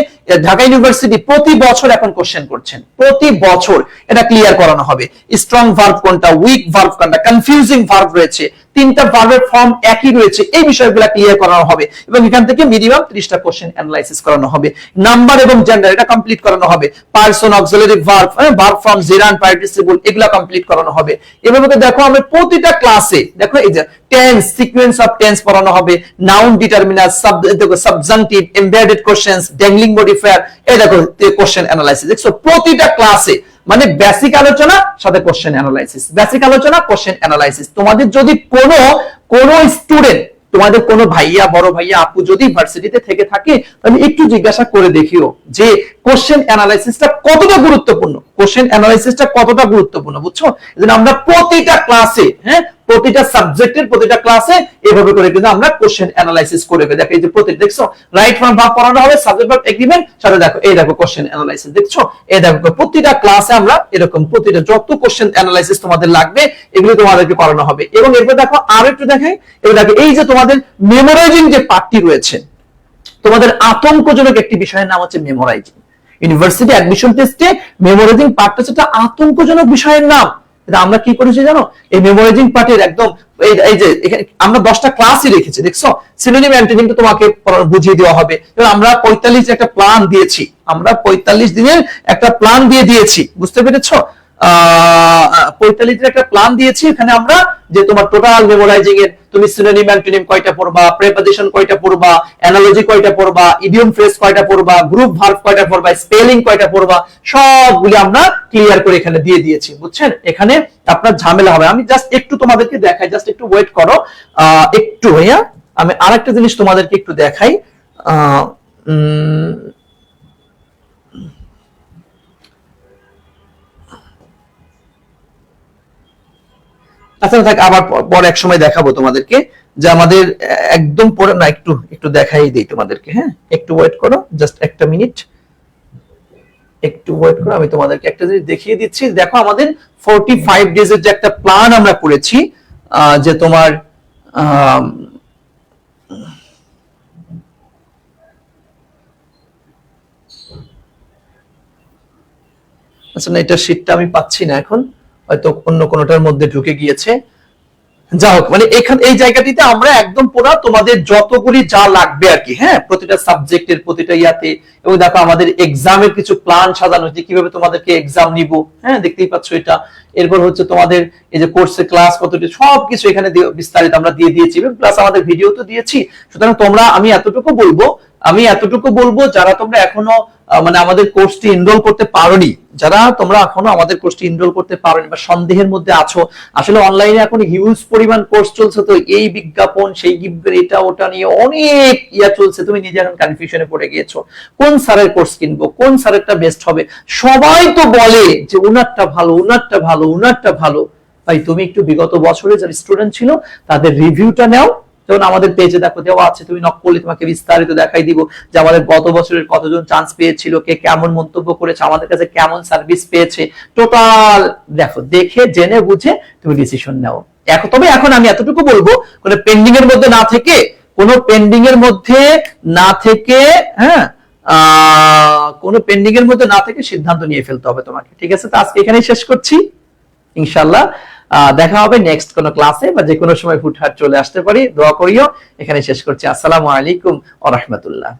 ঢাকা ইউনিভার্সিটি প্রতি বছর এখন কোশ্চেন করছেন, প্রতি বছর এটা ক্লিয়ার করানো হবে। স্ট্রং ভার্ব কোনটা, উইক ভার্ব কোনটা, কনফিউজিং ভার্ব রয়েছে, 3টা ভার্বের ফর্ম একই রয়েছে, এই বিষয়গুলো ক্লিয়ার করানো হবে। এবং এখান থেকে মিনিমাম 30টা কোশ্চেন অ্যানালাইসিস করানো হবে। নাম্বার এবং জেন্ডার এটা কমপ্লিট করানো হবে। Person, auxiliary verb, verb form, gerund, participle, এগুলা কমপ্লিট করানো হবে। এভাবে দেখো আমরা প্রতিটা ক্লাসে দেখো এই যে টেন্স, সিকোয়েন্স অফ টেন্স পড়ানো হবে, noun, determiner, subjunctive, embedded questions, dangling modifier, এই দেখো কোশ্চেন অ্যানালাইসিস। দেখছো প্রতিটা ক্লাসে মানে বেসিক আলোচনা সাথে কোশ্চেন অ্যানালাইসিস, বেসিক আলোচনা কোশ্চেন অ্যানালাইসিস। তোমাদের যদি কোনো স্টুডেন্ট, তোমাদের কোনো ভাইয়া, বড় ভাইয়া, আপু যদি ভার্সিটিতে থেকে থাকে, তাহলে একটু জিজ্ঞাসা করে দেখিও যে কোশ্চেন অ্যানালাইসিসটা কতটা গুরুত্বপূর্ণ, কোশ্চেন অ্যানালাইসিসটা কতটা গুরুত্বপূর্ণ, বুঝছো? এজন্য আমরা প্রতিটা ক্লাসে, হ্যাঁ প্রতিটা সাবজেক্টের প্রতিটা ক্লাসে এভাবে করে কিন্তু আমরা কোশ্চেন অ্যানালাইসিস করে দেখো। এই যে প্রতি দেখছো রাইট ফ্রম ভার্ব পড়ানো হবে, সাবজেক্ট ভার্ব এগ্রিমেন্ট, সাথে দেখো এই দেখো কোশ্চেন অ্যানালাইসিস, দেখছো এই দেখো প্রতিটা ক্লাসে আমরা এরকম প্রতিটা যত কোশ্চেন অ্যানালাইসিস তোমাদের লাগবে এগুলো তোমাদেরকে করানো হবে। এবং এরপর দেখো আরো একটু দেখাই, এবার দেখো এই যে তোমাদের মেমোরাইজিং যে পার্টটি রয়েছে, তোমাদের আতঙ্কজনক একটি বিষয়ের নাম হচ্ছে মেমোরাইজিং। ইউনিভার্সিটি অ্যাডমিশন টেস্টে মেমোরাইজিং পার্টটা হচ্ছে একটা আতঙ্কজনক বিষয়ের নাম। আমরা কি করেছি জানো, এই মেমোরাইজিং পার্টের একদম এই যে আমরা 10টা ক্লাসই রেখেছি, দেখছো সিনোনিম অ্যান্টোনিমটা তোমাকে বুঝিয়ে দেওয়া হবে। আমরা 45 একটা প্ল্যান দিয়েছি, আমরা 45 দিনের একটা প্ল্যান দিয়েছি, বুঝতে পেরেছো? 45 দিনের একটা প্ল্যান দিয়েছি। এখানে আমরা যে তোমার টোটাল মেমোরাইজিং এর তুমি সিনোনিম অ্যান্টোনিম কয়টা পড়বা, প্রেপোজিশন কয়টা পড়বা, অ্যানালজি কয়টা পড়বা, ইডিয়ম ফ্রেজ কয়টা পড়বা, গ্রুপ ভার্ব কয়টা পড়বা, স্পেলিং কয়টা পড়বা, সবগুলো আমরা ক্লিয়ার করে এখানে দিয়ে দিয়েছি, বুঝছেন? এখানে আপনার ঝামেলা হবে। আমি জাস্ট একটু তোমাদেরকে দেখাই, জাস্ট একটু ওয়েট করো একটু ভাইয়া, আমি আরেকটা জিনিস তোমাদেরকে একটু দেখাই। আচ্ছা থাক, আবার পরে এক সময় দেখাবো তোমাদেরকে যে আমাদের একদম পরে না, একটু দেখাই দিই তোমাদেরকে, হ্যাঁ একটু ওয়েট করো, জাস্ট একটা মিনিট, একটু ওয়েট করো, আমি তোমাদেরকে একটা জিনিস দেখিয়ে দিচ্ছি। দেখো আমাদের 45 ডেজ এর যে একটা প্ল্যান আমরা করেছি, যে তোমার আচ্ছা না, এটা শীটটা আমি পাচ্ছি না এখন, হয়তো অন্য কোনোটার মধ্যে ঢুকে গিয়েছে। যা হোক, মানে এখানে এই জায়গাটিতে আমরা একদম পুরো তোমাদের যতগুলি যা লাগবে আর কি, হ্যাঁ প্রতিটা সাবজেক্টের প্রতিটা ইয়াতে। এবং দেখো আমাদের এক্সামের কিছু প্ল্যান সাজানো হয়েছে, কিভাবে তোমাদেরকে এক্সাম নিব, হ্যাঁ দেখতেই পাচ্ছ এটা। এরপর হচ্ছে তোমাদের এই যে কোর্সের ক্লাস কতটি সবকিছু এখানে বিস্তারিত আমরা দিয়ে দিয়েছি, প্লাস আমাদের ভিডিও তো দিয়েছি। সুতরাং তোমরা আমি এতটুকু বলবো যারা তোমরা এখনো মানে আমাদের কোর্সটি এনরোল করতে পারোনি, যারা তোমরা এখনো আমাদের কোর্সটি এনরোল করতে পারোনি বা সন্দেহের মধ্যে আছো, আসলে অনলাইনে এখন হিউজ পরিমাণ কোর্স চলছে, তো এই বিজ্ঞাপন সেই এটা ওটা নিয়ে অনেক চলছে, তুমি নিজে এখন কনফিউশনে পড়ে গিয়েছো কোন স্যারের কোর্স কিনবো, কোন স্যারেরটা বেস্ট হবে। সবাই তো বলে যে উনারটা ভালো, উনারটা ভালো, উনারটা ভালো। ভাই তুমি একটু বিগত বছরে যারা স্টুডেন্ট ছিল তাদের রিভিউটা নাও, যেমন আমাদের পেজে দেখো দেওয়া আছে, তুমি নক করলে তোমাকে বিস্তারিত দেখাই দিব যে আমাদের গত বছরের কতজন চান্স পেয়েছিল, কে কেমন মন্তব্য করেছে, আমাদের কাছে কেমন সার্ভিস পেয়েছে, টোটাল দেখো, দেখে জেনে বুঝে তুমি ডিসিশন নাও। তবে এখন আমি এতটুকু বলবো, কোনো পেন্ডিং এর মধ্যে না থেকে হ্যাঁ কোনো পেন্ডিং এর মধ্যে না থেকে সিদ্ধান্ত নিয়ে ফেলতে হবে তোমাকে, ঠিক আছে? তো আজকে এখানেই শেষ করছি, ইনশাআল্লাহ দেখা হবে নেক্সট কোন ক্লাসে বা যে কোনো সময় হুটহাট চলে আসতে পারি, দোয়া করিও। এখানে শেষ করছি। আসসালামু আলাইকুম ওয়া রাহমাতুল্লাহ।